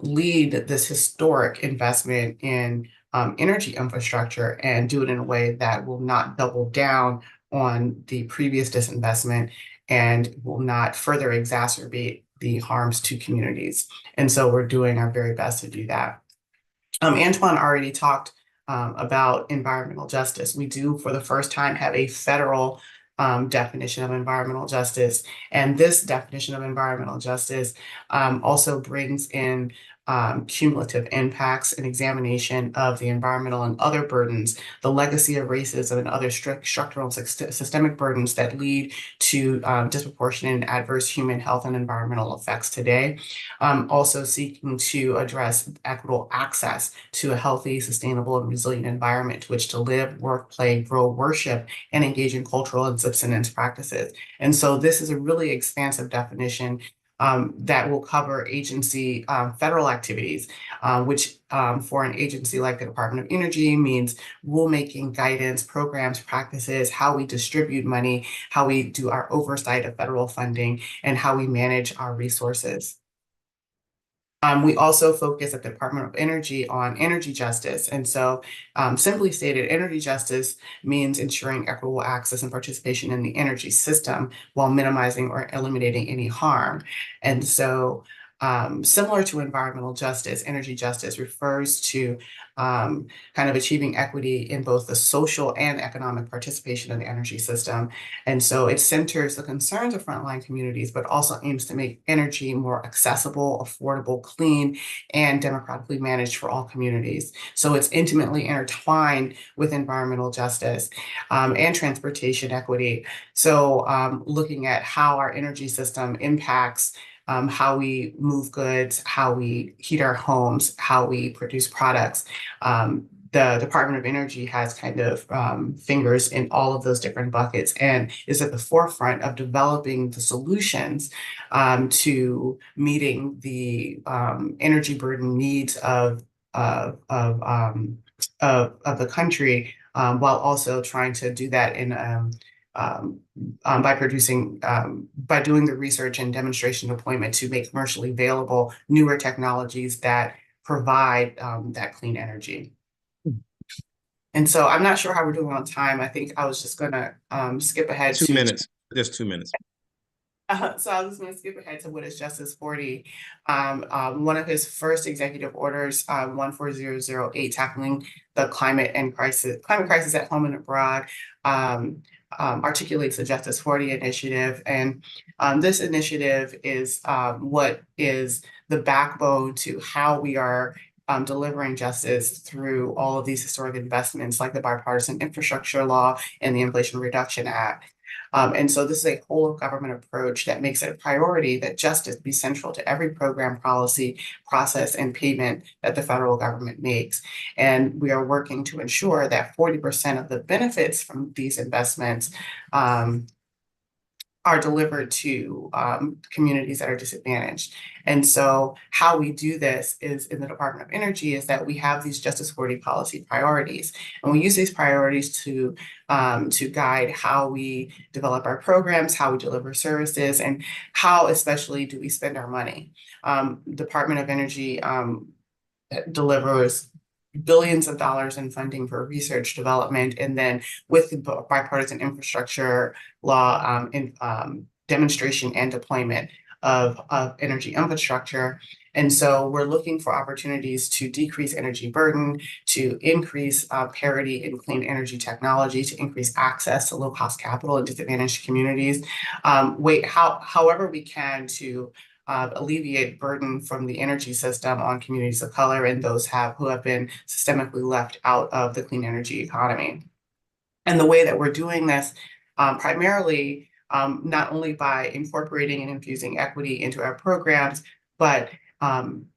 lead this historic investment in energy infrastructure and do it in a way that will not double down on the previous disinvestment and will not further exacerbate the harms to communities. And so we're doing our very best to do that. Antoine already talked about environmental justice. We do, for the first time, have a federal definition of environmental justice. And this definition of environmental justice also brings in cumulative impacts and examination of the environmental and other burdens, the legacy of racism and other structural and systemic burdens that lead to disproportionate and adverse human health and environmental effects today. Also seeking to address equitable access to a healthy, sustainable, and resilient environment to which to live, work, play, grow, worship, and engage in cultural and subsistence practices. And so this is a really expansive definition that will cover agency federal activities, which for an agency like the Department of Energy means rulemaking, guidance, programs, practices, how we distribute money, how we do our oversight of federal funding, and how we manage our resources. We also focus at the Department of Energy on energy justice. And so simply stated, energy justice means ensuring equitable access and participation in the energy system while minimizing or eliminating any harm. And so similar to environmental justice, energy justice refers to kind of achieving equity in both the social and economic participation in the energy system. And so it centers the concerns of frontline communities, but also aims to make energy more accessible, affordable, clean, and democratically managed for all communities. So it's intimately intertwined with environmental justice and transportation equity. So looking at how our energy system impacts how we move goods, how we heat our homes, how we produce products. The Department of Energy has kind of fingers in all of those different buckets and is at the forefront of developing the solutions to meeting the energy burden needs of the country, while also trying to do that in by by doing the research and demonstration deployment to make commercially available newer technologies that provide that clean energy. And so I'm not sure how we're doing on time. I think I was just gonna skip ahead 2 to minutes, just 2 minutes. so I was just going to skip ahead to what is Justice 40. One of his first executive orders, 14008, tackling the climate crisis at home and abroad, articulates the Justice 40 initiative. And this initiative is what is the backbone to how we are delivering justice through all of these historic investments like the Bipartisan Infrastructure Law and the Inflation Reduction Act. And so this is a whole of government approach that makes it a priority that justice be central to every program, policy, process, and payment that the federal government makes. And we are working to ensure that 40% of the benefits from these investments are delivered to communities that are disadvantaged. And so how we do this is in the Department of Energy is that we have these Justice 40 policy priorities, and we use these priorities to guide how we develop our programs, how we deliver services, and how especially do we spend our money. Department of Energy delivers billions of dollars in funding for research development, and then with the bipartisan infrastructure law demonstration and deployment of energy infrastructure. And so we're looking for opportunities to decrease energy burden, to increase parity in clean energy technology, to increase access to low-cost capital in disadvantaged communities. However we can to alleviate burden from the energy system on communities of color and those who have been systemically left out of the clean energy economy. And the way that we're doing this primarily not only by incorporating and infusing equity into our programs, but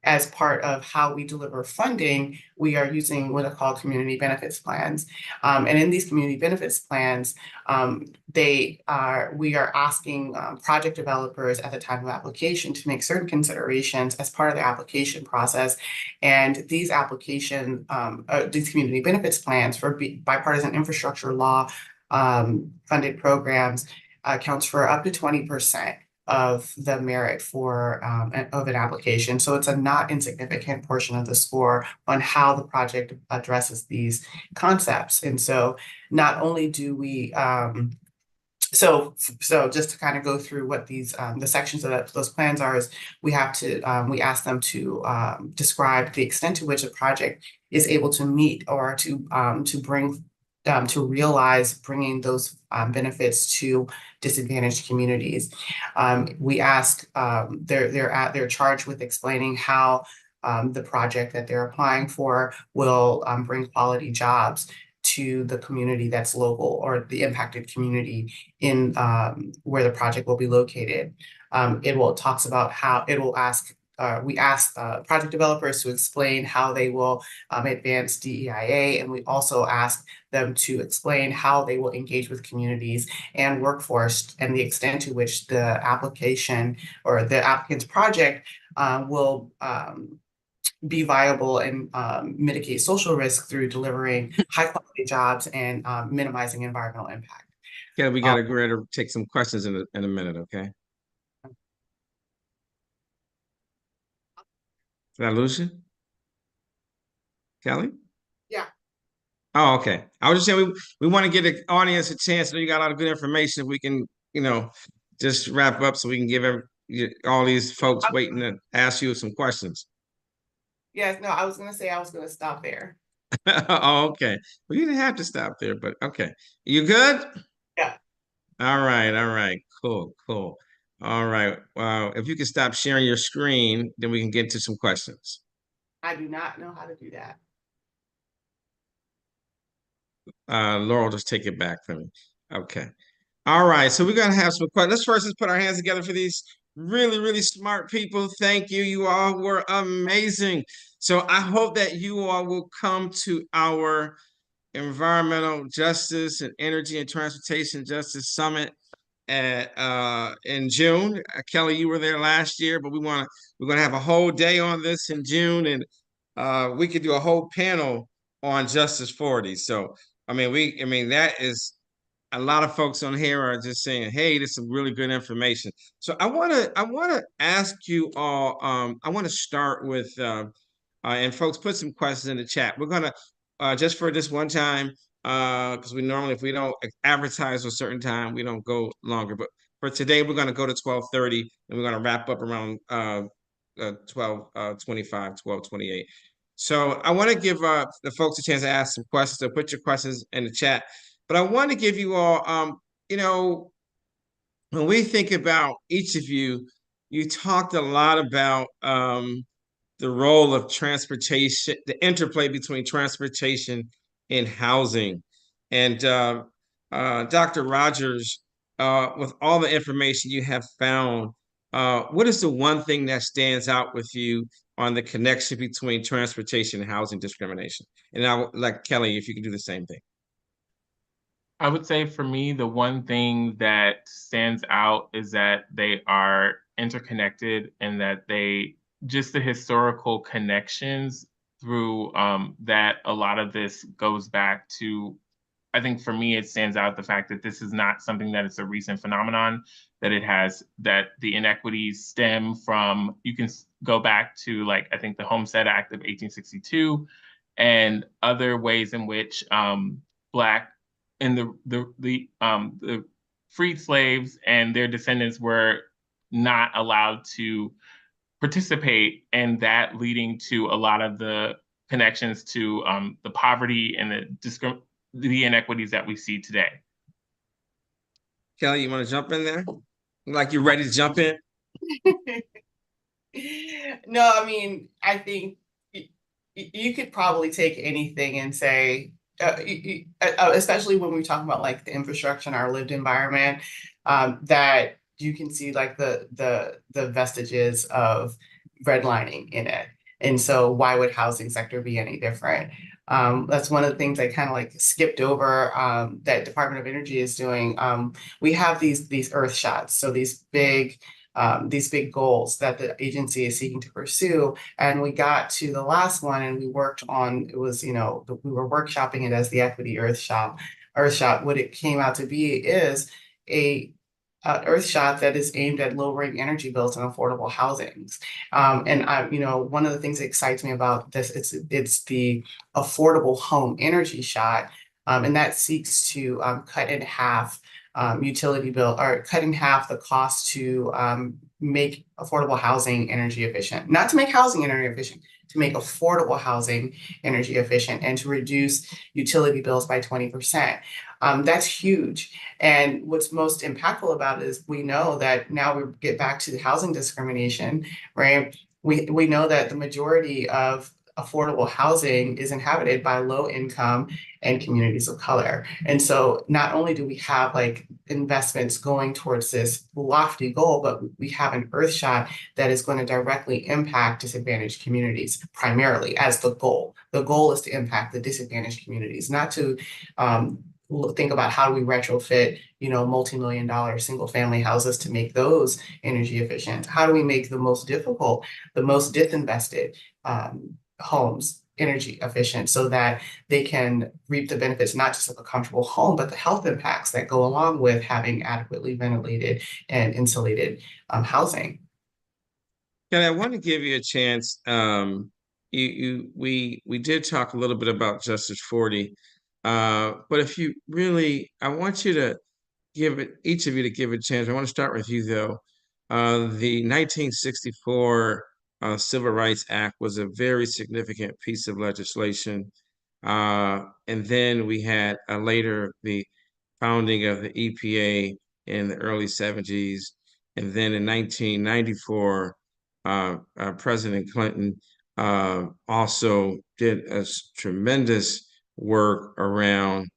as part of how we deliver funding, we are using what are called community benefits plans. And in these community benefits plans, we are asking project developers at the time of application to make certain considerations as part of the application process. And these these community benefits plans for bipartisan infrastructure law funded programs accounts for up to 20% of the merit of an application. So it's a not insignificant portion of the score on how the project addresses these concepts. And so not only do we, so just to kind of go through what these the sections of those plans are, is we ask them to describe the extent to which a project is able to meet or to bring to realize bringing those benefits to disadvantaged communities. We ask, they're charged with explaining how the project that they're applying for will bring quality jobs to the community that's local or the impacted community in where the project will be located. Talks about how it will ask. We ask project developers to explain how they will advance DEIA, and we also ask them to explain how they will engage with communities and workforce and the extent to which the application or the applicant's project will be viable and mitigate social risk through delivering high quality jobs and minimizing environmental impact. Yeah, we got to go to take some questions in a minute, okay? Did I lose you? Kelly? Yeah. Oh, okay. I was just saying we want to give the audience a chance. So you got a lot of good information. If we can, just wrap up so we can give all these folks waiting to ask you some questions. Yes, no, I was going to say I was going to stop there. Oh, okay. Well, you didn't have to stop there, but okay. You good? Yeah. All right. Cool. All right. If you can stop sharing your screen, then we can get to some questions. I do not know how to do that. Laurel, just take it back from me. Okay. All right. So we're gonna have some questions. Let's put our hands together for these really, really smart people. Thank you. You all were amazing. So I hope that you all will come to our Environmental Justice and Energy and Transportation Justice Summit in June. Kelly, you were there last year, but we're gonna have a whole day on this in June, and we could do a whole panel on Justice 40. So that is a lot of folks on here are just saying, "Hey, this is some really good information." So I want to ask you all. I want to start with, and folks, put some questions in the chat. We're gonna just for this one time, because we normally, if we don't advertise a certain time, we don't go longer. But for today, we're gonna go to 12:30, and we're gonna wrap up around 12:25, 12:28. So I want to give the folks a chance to ask some questions. So put your questions in the chat. But I want to give you all, you know, when we think about each of you, you talked a lot about the role of transportation, the interplay between transportation and housing. And Dr. Rogers, with all the information you have found, what is the one thing that stands out with you on the connection between transportation and housing discrimination? And I would like Kelly, if you could do the same thing. I would say for me, the one thing that stands out is that they are interconnected and that they just the historical connections through that a lot of this goes back to. I think for me, it stands out the fact that this is not something that is a recent phenomenon, that the inequities stem from, you can go back to, like, I think the Homestead Act of 1862 and other ways in which Black and the freed slaves and their descendants were not allowed to participate, and that leading to a lot of the connections to the poverty and the inequities that we see today. Kelly, you want to jump in there? Like you're ready to jump in? No, I mean, I think you could probably take anything and say, especially when we talk about like the infrastructure in our lived environment, that you can see like the vestiges of redlining in it. And so why would housing sector be any different? That's one of the things I kind of like skipped over, that Department of Energy is doing. We have these earth shots, so these big goals that the agency is seeking to pursue. And we got to the last one and we worked on, it was, we were workshopping it as the Equity Earth Shot. What it came out to be is a earth shot that is aimed at lowering energy bills and affordable housings. And one of the things that excites me about this, it's the affordable home energy shot. And that seeks to cut in half utility bill, or cut in half the cost to make affordable housing energy efficient. Not to make housing energy efficient, to make affordable housing energy efficient and to reduce utility bills by 20%. That's huge. And what's most impactful about it is we know that now we get back to the housing discrimination, right? We know that the majority of affordable housing is inhabited by low income and communities of color. And so not only do we have like investments going towards this lofty goal, but we have an earth shot that is going to directly impact disadvantaged communities primarily as the goal. The goal is to impact the disadvantaged communities, not to think about how do we retrofit, multi-million-dollar single family houses to make those energy efficient? How do we make the most difficult, the most disinvested homes energy efficient so that they can reap the benefits, not just of a comfortable home, but the health impacts that go along with having adequately ventilated and insulated housing? Kelly, I want to give you a chance. We did talk a little bit about Justice 40, but if you really, I want you to each of you to give a chance. I want to start with you though. The 1964 Civil Rights Act was a very significant piece of legislation. And then we had later the founding of the EPA in the early 70s. And then in 1994, President Clinton also did a tremendous work around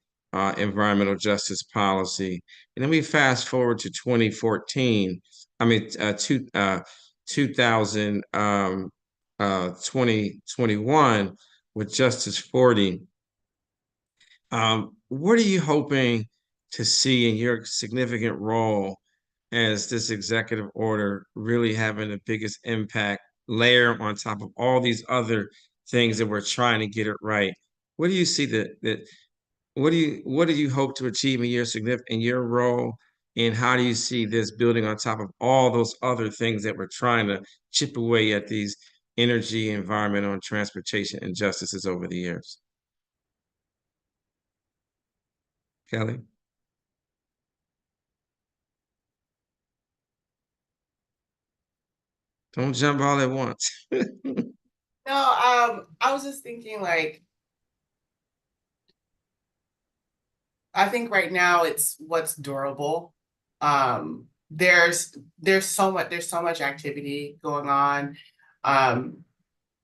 environmental justice policy. And then we fast forward to 2014, 2021 with Justice 40. What are you hoping to see in your significant role as this executive order really having the biggest impact, layer on top of all these other things that we're trying to get it right? What do you see what do you hope to achieve in your role, and how do you see this building on top of all those other things that we're trying to chip away at, these energy, environmental, and transportation injustices over the years? Kelly? Don't jump all at once. No, I was just thinking like, I think right now it's what's durable. There's so much activity going on. Um,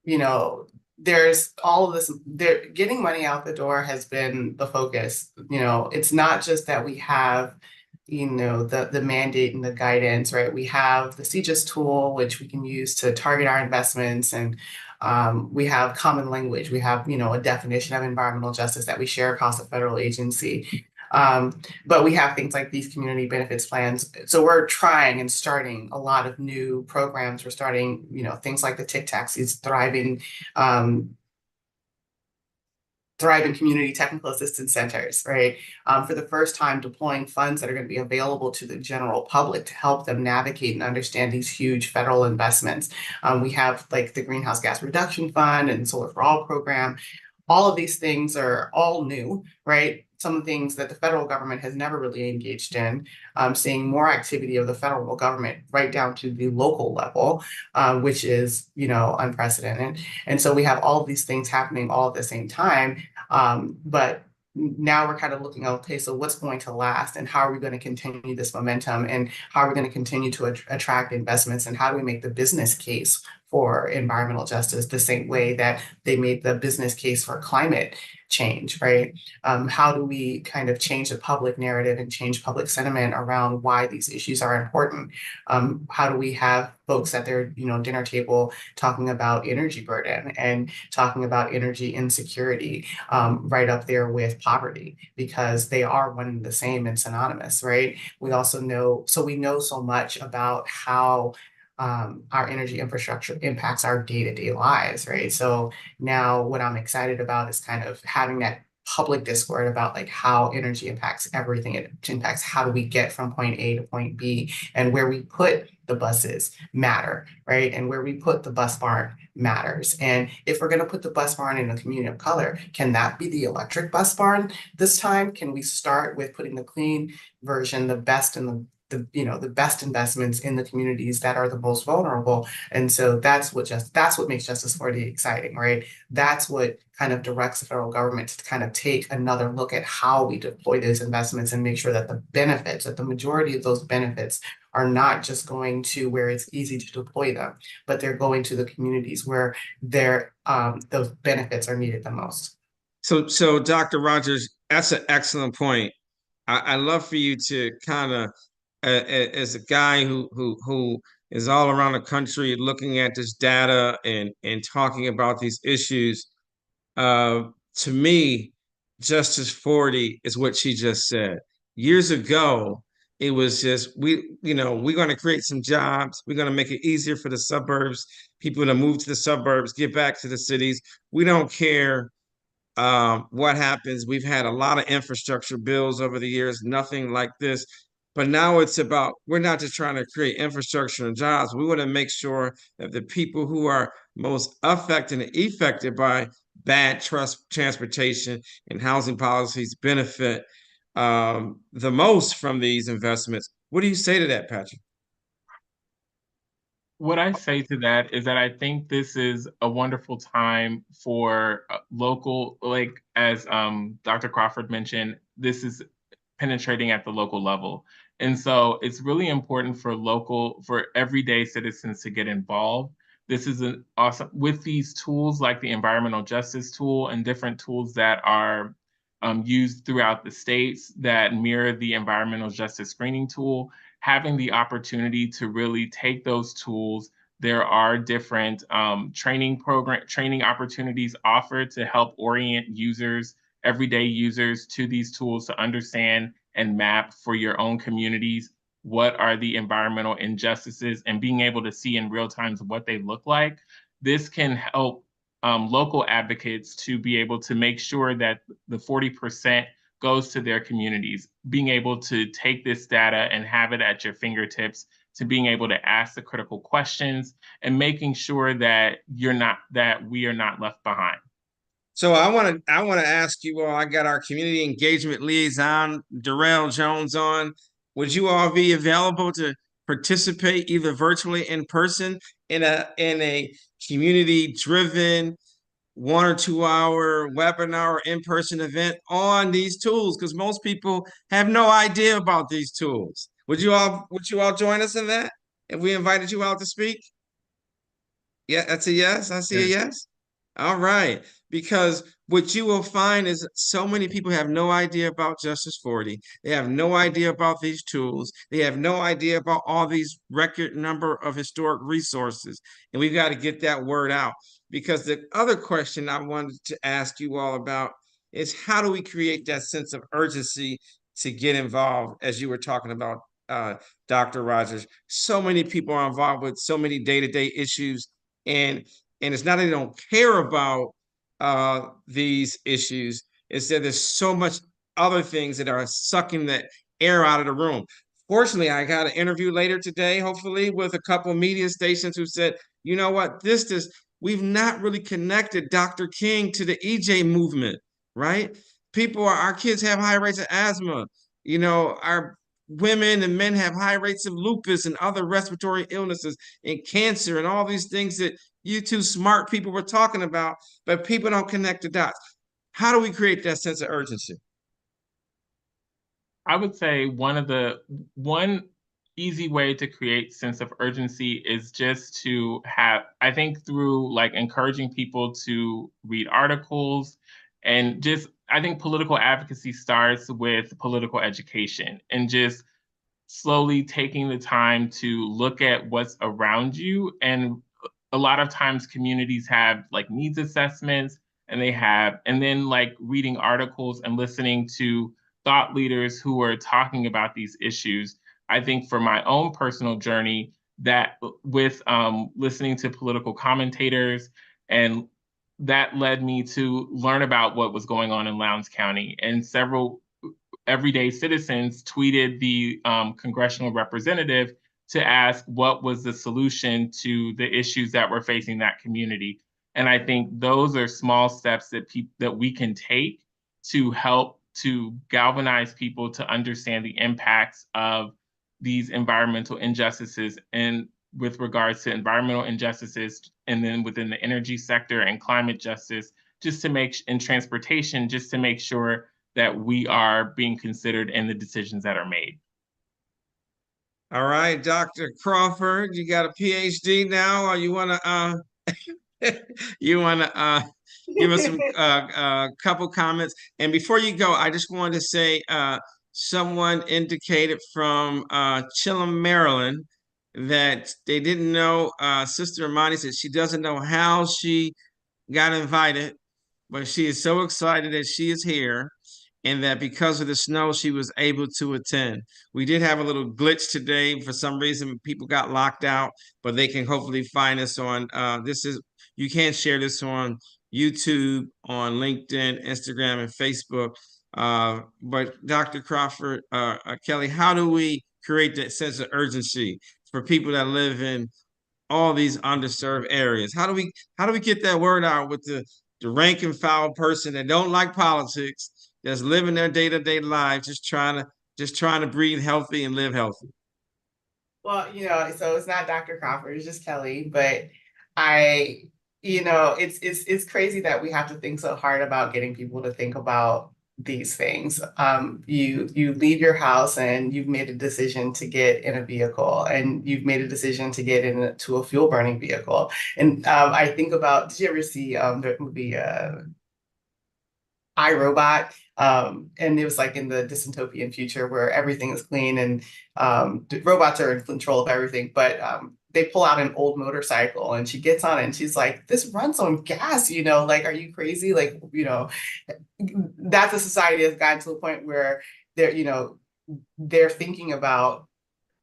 you know, there's all of this, there getting money out the door has been the focus. You know, it's not just that we have, you know, the mandate and the guidance, right? We have the CGIS tool, which we can use to target our investments, and we have common language. We have, you know, a definition of environmental justice that we share across the federal agency. But we have things like these community benefits plans. So we're trying and starting a lot of new programs. We're starting, you know, things like the TIC Taxis, thriving community technical assistance centers, right? For the first time, deploying funds that are going to be available to the general public to help them navigate and understand these huge federal investments. We have like the Greenhouse Gas Reduction Fund and Solar for All program. All of these things are all new, right? Some things that the federal government has never really engaged in, seeing more activity of the federal government right down to the local level, which is, you know, unprecedented. And so we have all of these things happening all at the same time. But now we're kind of looking, okay, so what's going to last, and how are we going to continue this momentum, and how are we going to continue to attract investments, and how do we make the business case for environmental justice the same way that they made the business case for climate change, right? How do we kind of change the public narrative and change public sentiment around why these issues are important? How do we have folks at their, you know, dinner table talking about energy burden and talking about energy insecurity, right up there with poverty, because they are one and the same and synonymous, right? We also know, so we know so much about how our energy infrastructure impacts our day-to-day lives, right? So now what I'm excited about is kind of having that public discord about like how energy impacts everything. It impacts how do we get from point A to point B, and where we put the buses matter, right? And where we put the bus barn matters. And if we're going to put the bus barn in a community of color, can that be the electric bus barn this time? Can we start with putting the clean version, the best and the best investments in the communities that are the most vulnerable? And so that's what makes Justice 40 exciting, right? That's what kind of directs the federal government to kind of take another look at how we deploy those investments and make sure that the majority of those benefits are not just going to where it's easy to deploy them, but they're going to the communities where those benefits are needed the most. So Dr. Rogers, that's an excellent point. I love for you to kind of, as a guy who is all around the country looking at this data and talking about these issues. To me, Justice 40 is what she just said. Years ago, it was just we're going to create some jobs. We're going to make it easier for the suburbs, people to move to the suburbs, get back to the cities. We don't care what happens. We've had a lot of infrastructure bills over the years, nothing like this. But now it's about, we're not just trying to create infrastructure and jobs. We want to make sure that the people who are most affected and affected by bad transportation and housing policies benefit the most from these investments. What do you say to that, Patrick? What I say to that is that I think this is a wonderful time for local, like as Dr. Crawford mentioned, this is penetrating at the local level. And so it's really important for everyday citizens to get involved. This is an awesome, with these tools like the environmental justice tool and different tools that are used throughout the states that mirror the environmental justice screening tool, having the opportunity to really take those tools. There are different training opportunities offered to help orient users, everyday users, to these tools to understand and map for your own communities what are the environmental injustices, and being able to see in real time what they look like. This can help local advocates to be able to make sure that the 40% goes to their communities. Being able to take this data and have it at your fingertips, to being able to ask the critical questions and making sure that we are not left behind. So I want to ask you all. I got our community engagement liaison Darrell Jones on. Would you all be available to participate either virtually in person in a community driven 1 or 2 hour webinar or in-person event on these tools? Because most people have no idea about these tools. Would you all join us in that if we invited you out to speak? Yeah, that's a yes. I see a yes. All right. Because what you will find is so many people have no idea about Justice 40. They have no idea about these tools. They have no idea about all these record number of historic resources. And we've got to get that word out. Because the other question I wanted to ask you all about is how do we create that sense of urgency to get involved, as you were talking about, Dr. Rogers? So many people are involved with so many day-to-day issues, and it's not that they don't care about these issues, it's that there's so much other things that are sucking the air out of the room. Fortunately, I got an interview later today, hopefully, with a couple of media stations who said, you know what, we've not really connected Dr. King to the EJ movement, right? Our kids have high rates of asthma. Our women and men have high rates of lupus and other respiratory illnesses and cancer and all these things that you two smart people were talking about, but people don't connect the dots. How do we create that sense of urgency? I would say one easy way to create sense of urgency is just to have, I think, through like encouraging people to read articles, and just, I think political advocacy starts with political education and just slowly taking the time to look at what's around you. And a lot of times communities have like needs assessments, and then like reading articles and listening to thought leaders who are talking about these issues. I think for my own personal journey, that with listening to political commentators, and that led me to learn about what was going on in Lowndes County. And several everyday citizens tweeted the congressional representative to ask what was the solution to the issues that were facing that community. And I think those are small steps that we can take to help to galvanize people to understand the impacts of these environmental injustices, and with regards to environmental injustices, and then within the energy sector and climate justice, in transportation, just to make sure that we are being considered in the decisions that are made. All right, Dr. Crawford, you got a PhD now, or you want to give us some couple comments? And before you go, I just wanted to say someone indicated from Chilham, Maryland, that they didn't know. Sister Imani said she doesn't know how she got invited, but she is so excited that she is here, and that because of the snow, she was able to attend. We did have a little glitch today. For some reason, people got locked out, but they can hopefully find us on, you can share this on YouTube, on LinkedIn, Instagram, and Facebook. But Dr. Crawford, Kelly, how do we create that sense of urgency for people that live in all these underserved areas? How do we get that word out with the rank and file person that don't like politics, that's living their day-to-day lives, just trying to breathe healthy and live healthy? Well, so it's not Dr. Crawford, it's just Kelly, but it's crazy that we have to think so hard about getting people to think about these things. You leave your house and you've made a decision to get in a vehicle, and you've made a decision to get into a fuel burning vehicle. And I think about, did you ever see the movie iRobot? And it was like in the dystopian future where everything is clean and the robots are in control of everything. But they pull out an old motorcycle and she gets on it and she's like, this runs on gas, like, are you crazy? Like, that's a society that's gotten to a point where they're thinking about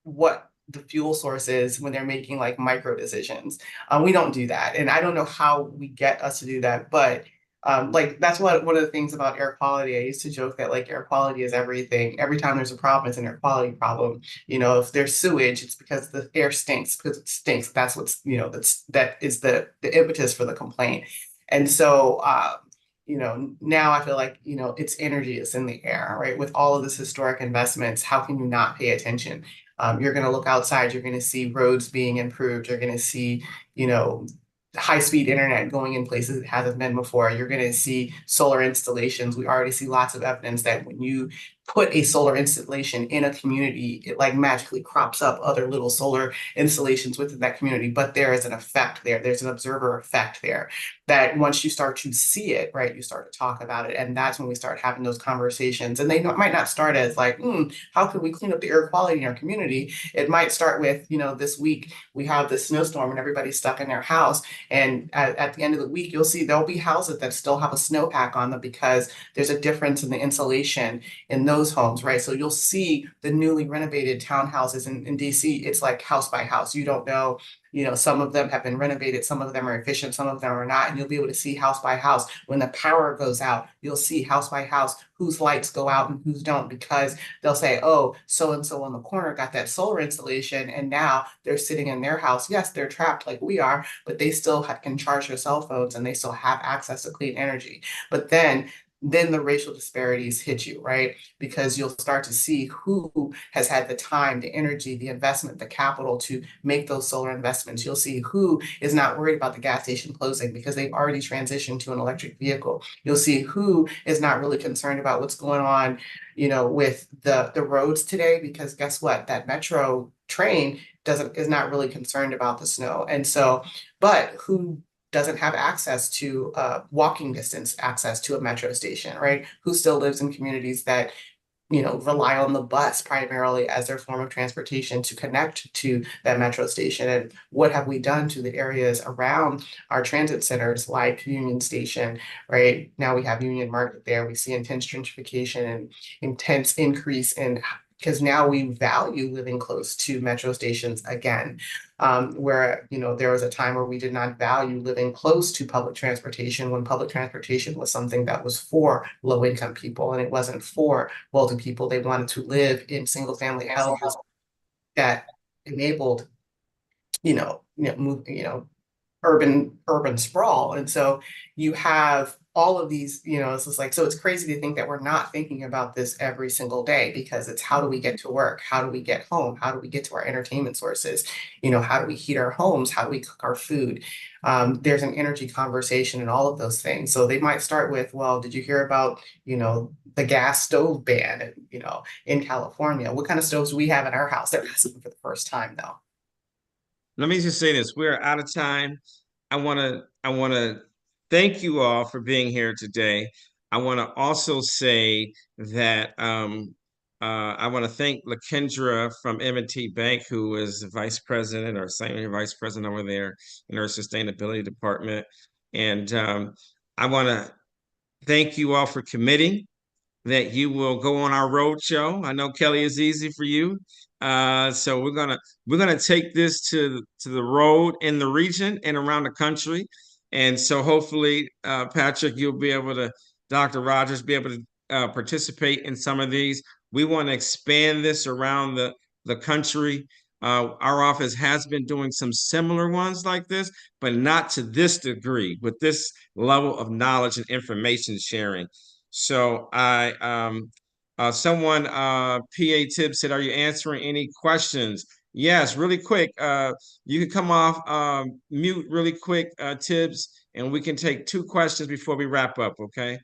what the fuel source is when they're making like micro decisions. We don't do that. And I don't know how we get us to do that, but like that's one of the things about air quality. I used to joke that like air quality is everything. Every time there's a problem, it's an air quality problem. You know, if there's sewage, it's because the air stinks, because it stinks. That's what's, you know, that is the impetus for the complaint. And so you know, now I feel like, you know, it's energy, it's in the air, right? With all of this historic investments, how can you not pay attention? You're going to look outside, you're going to see roads being improved, you're going to see, you know, high-speed internet going in places it hasn't been before. You're going to see solar installations. We already see lots of evidence that when you put a solar installation in a community, it like magically crops up other little solar installations within that community. But there is an effect there. There's an observer effect there that once you start to see it, right, you start to talk about it. And that's when we start having those conversations. And they might not start as like, how can we clean up the air quality in our community? It might start with, you know, this week we have this snowstorm and everybody's stuck in their house. And at the end of the week, you'll see there'll be houses that still have a snowpack on them because there's a difference in the insulation in those homes, right? So you'll see the newly renovated townhouses in DC, it's like house by house. You don't know, you know, some of them have been renovated, some of them are efficient, some of them are not. And you'll be able to see house by house. When the power goes out, you'll see house by house whose lights go out and whose don't, because they'll say, oh, so-and-so on the corner got that solar installation and now they're sitting in their house. Yes, they're trapped like we are, but they still can charge their cell phones and they still have access to clean energy. But then the racial disparities hit you, right? Because you'll start to see who has had the time, the energy, the investment, the capital to make those solar investments. You'll see who is not worried about the gas station closing because they've already transitioned to an electric vehicle. You'll see who is not really concerned about what's going on, you know, with the roads today, because guess what? That metro train is not really concerned about the snow. And so, but who doesn't have access to walking distance access to a metro station, right? Who still lives in communities that, you know, rely on the bus primarily as their form of transportation to connect to that metro station. And what have we done to the areas around our transit centers like Union Station, right? Now we have Union Market there. We see intense gentrification and intense increase in, because now we value living close to metro stations again, where, you know, there was a time where we did not value living close to public transportation, when public transportation was something that was for low income people and it wasn't for wealthy people. They wanted to live in single family houses that enabled, urban sprawl. And so you have all of these, you know, it's just like, so it's crazy to think that we're not thinking about this every single day, because it's how do we get to work? How do we get home? How do we get to our entertainment sources? You know, how do we heat our homes? How do we cook our food? There's an energy conversation and all of those things. So they might start with, well, did you hear about, you know, the gas stove ban, you know, in California? What kind of stoves do we have in our house? They're asking for the first time though. Let me just say this: we're out of time. I wanna thank you all for being here today. I want to also say that I want to thank Lakendra from M&T Bank, who is the vice president or senior vice president over there in our sustainability department. And I want to thank you all for committing that you will go on our road show. I know, Kelly, is easy for you. So we're gonna take this to the road in the region and around the country. And so hopefully, Patrick, you'll be able to, Dr. Rogers, be able to participate in some of these. We want to expand this around the country. Our office has been doing some similar ones like this, but not to this degree, with this level of knowledge and information sharing. So someone, PA Tibbs said, are you answering any questions? Yes, really quick. You can come off mute really quick, Tibbs, and we can take 2 questions before we wrap up, okay?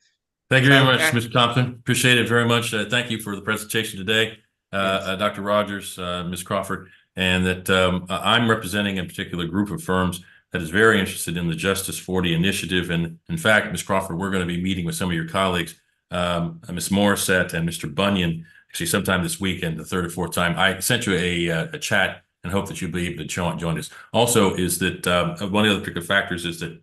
Thank you very much, Mr. Thompson. Appreciate it very much. Thank you for the presentation today, Yes. Dr. Rogers, Ms. Crawford, and that I'm representing a particular group of firms that is very interested in the Justice 40 initiative. And in fact, Ms. Crawford, we're going to be meeting with some of your colleagues, Ms. Morissette and Mr. Bunyan, actually sometime this weekend, the 3rd or 4th time. I sent you a chat and hope that you'll be able to join us. Also is that one of the particular factors is that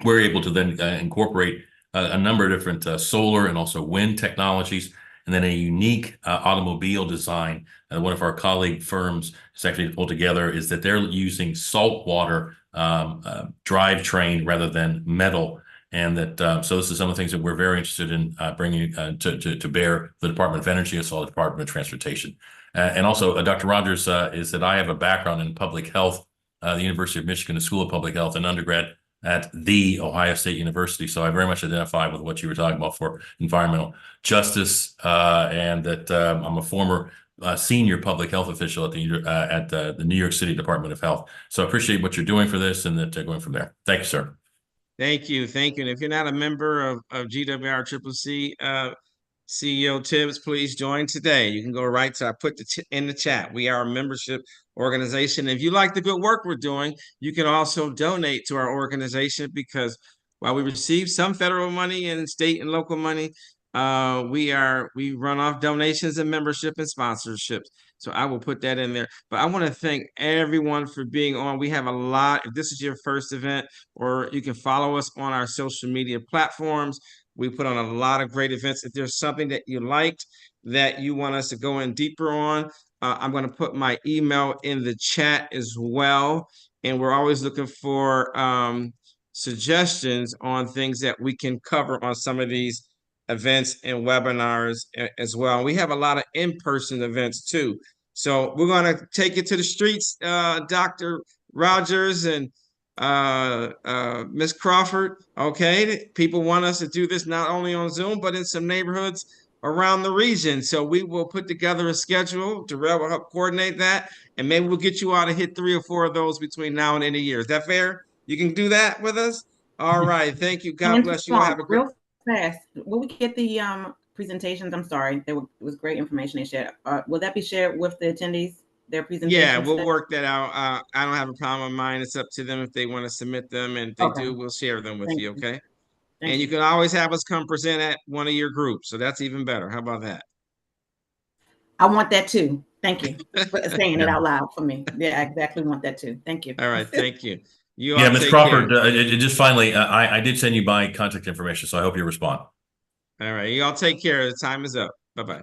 we're able to then incorporate a number of different solar and also wind technologies, and then a unique automobile design. One of our colleague firms has actually pulled together is that they're using saltwater drivetrain rather than metal. And that so this is some of the things that we're very interested in bringing to bear the Department of Energy as well as the Department of Transportation. And also, Dr. Rogers, is that I have a background in public health, the University of Michigan School of Public Health, and undergrad at the Ohio State University. So I very much identify with what you were talking about for environmental justice, and that I'm a former senior public health official at the New York City Department of Health. So I appreciate what you're doing for this, and that going from there. Thank you, sir. Thank you. Thank you. And if you're not a member of GWRCCC, CEO Tibbs, please join today. You can go right to, I put in the chat. We are a membership organization. If you like the good work we're doing, you can also donate to our organization, because while we receive some federal money and state and local money, we run off donations and membership and sponsorships. So I will put that in there. But I want to thank everyone for being on. We have a lot. If this is your first event, or you can follow us on our social media platforms. We put on a lot of great events. If there's something that you liked that you want us to go in deeper on, I'm going to put my email in the chat as well. And we're always looking for suggestions on things that we can cover on some of these events and webinars as well. We have a lot of in-person events too. So we're going to take it to the streets, Dr. Rogers and Ms. Crawford. Okay, people want us to do this not only on Zoom, but in some neighborhoods around the region. So we will put together a schedule. Darrell will help coordinate that, and maybe we'll get you out to hit 3 or 4 of those between now and the end of the year. Is that fair? You can do that with us? All right. Thank you. God bless you. Have a great. Real fast. Will we get the presentations? I'm sorry. It was great information they shared. Will that be shared with the attendees? Their presentations? Yeah, we'll work that out. I don't have a problem with mine. It's up to them if they want to submit them, and if they do, we'll share them with you, okay? And you can always have us come present at one of your groups, so that's even better. How about that? I want that too. Thank you for saying it out loud for me. Yeah, I exactly want that too. Thank you. All right, thank you. Yeah, Ms. Crawford, just finally, I did send you my contact information, so I hope you respond. All right, you all take care. The time is up. Bye-bye.